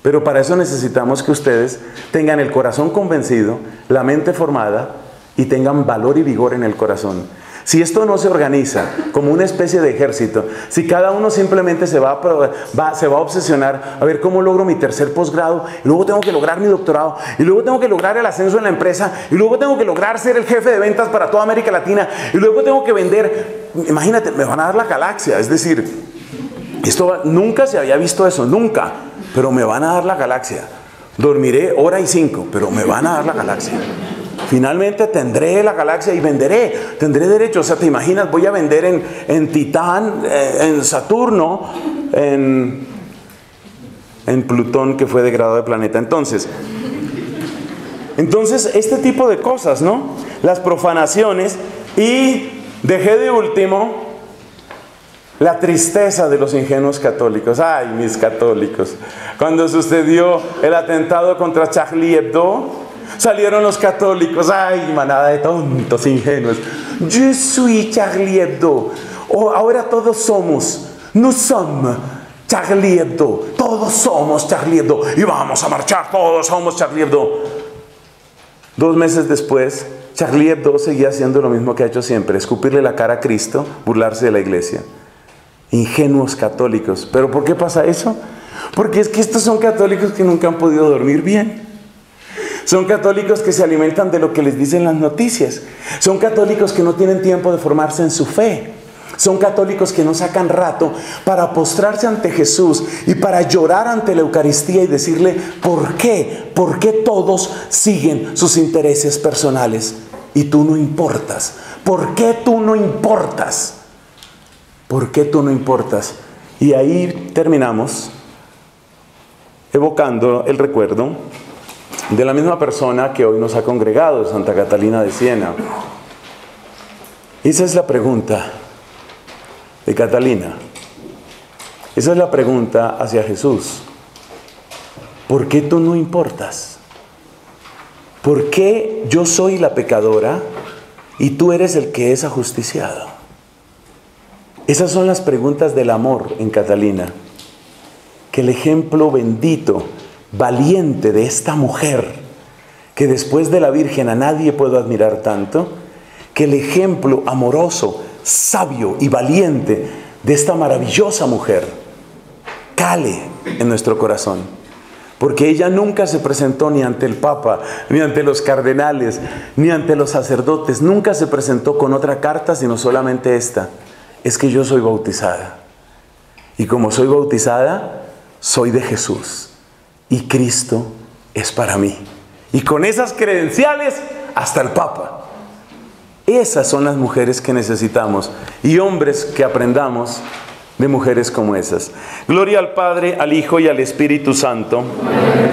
Pero para eso necesitamos que ustedes tengan el corazón convencido, la mente formada y tengan valor y vigor en el corazón. Si esto no se organiza como una especie de ejército, si cada uno simplemente se va a obsesionar a ver cómo logro mi tercer posgrado, y luego tengo que lograr mi doctorado, y luego tengo que lograr el ascenso en la empresa, y luego tengo que lograr ser el jefe de ventas para toda América Latina, y luego tengo que vender, imagínate, me van a dar la galaxia. Es decir, nunca se había visto eso, nunca, pero me van a dar la galaxia. Dormiré 1 hora y 5, pero me van a dar la galaxia. Finalmente tendré la galaxia y tendré derecho. O sea, ¿te imaginas? Voy a vender en Titán, en Saturno, en Plutón, que fue degradado de planeta. Entonces, este tipo de cosas, ¿no? Las profanaciones. Y dejé de último la tristeza de los ingenuos católicos. Ay, mis católicos. Cuando sucedió el atentado contra Charlie Hebdo, Salieron los católicos. ¡Ay, manada de tontos ingenuos! Je suis Charlie Hebdo. Oh, ahora todos somos. Nous sommes Charlie Hebdo. Todos somos Charlie Hebdo. Y vamos a marchar, todos somos Charlie Hebdo. 2 meses después, Charlie Hebdo seguía haciendo lo mismo que ha hecho siempre. Escupirle la cara a Cristo, burlarse de la iglesia. Ingenuos católicos. ¿Pero por qué pasa eso? Porque es que estos son católicos que nunca han podido dormir bien. Son católicos que se alimentan de lo que les dicen las noticias. Son católicos que no tienen tiempo de formarse en su fe. Son católicos que no sacan rato para postrarse ante Jesús y para llorar ante la Eucaristía y decirle, ¿por qué? ¿Por qué todos siguen sus intereses personales? Y tú no importas. ¿Por qué tú no importas? ¿Por qué tú no importas? Y ahí terminamos evocando el recuerdo de la misma persona que hoy nos ha congregado, Santa Catalina de Siena. Esa es la pregunta de Catalina. Esa es la pregunta hacia Jesús. ¿Por qué tú no importas? ¿Por qué yo soy la pecadora y tú eres el que es ajusticiado? Esas son las preguntas del amor en Catalina. Que el ejemplo bendito, valiente de esta mujer, que después de la Virgen a nadie puedo admirar tanto, que el ejemplo amoroso, sabio y valiente de esta maravillosa mujer cale en nuestro corazón. Porque ella nunca se presentó ni ante el Papa, ni ante los cardenales, ni ante los sacerdotes. Nunca se presentó con otra carta, sino solamente esta. Es que yo soy bautizada. Y como soy bautizada, soy de Jesús. Y Cristo es para mí. Y con esas credenciales, hasta el Papa. Esas son las mujeres que necesitamos. Y hombres que aprendamos de mujeres como esas. Gloria al Padre, al Hijo y al Espíritu Santo. Amén.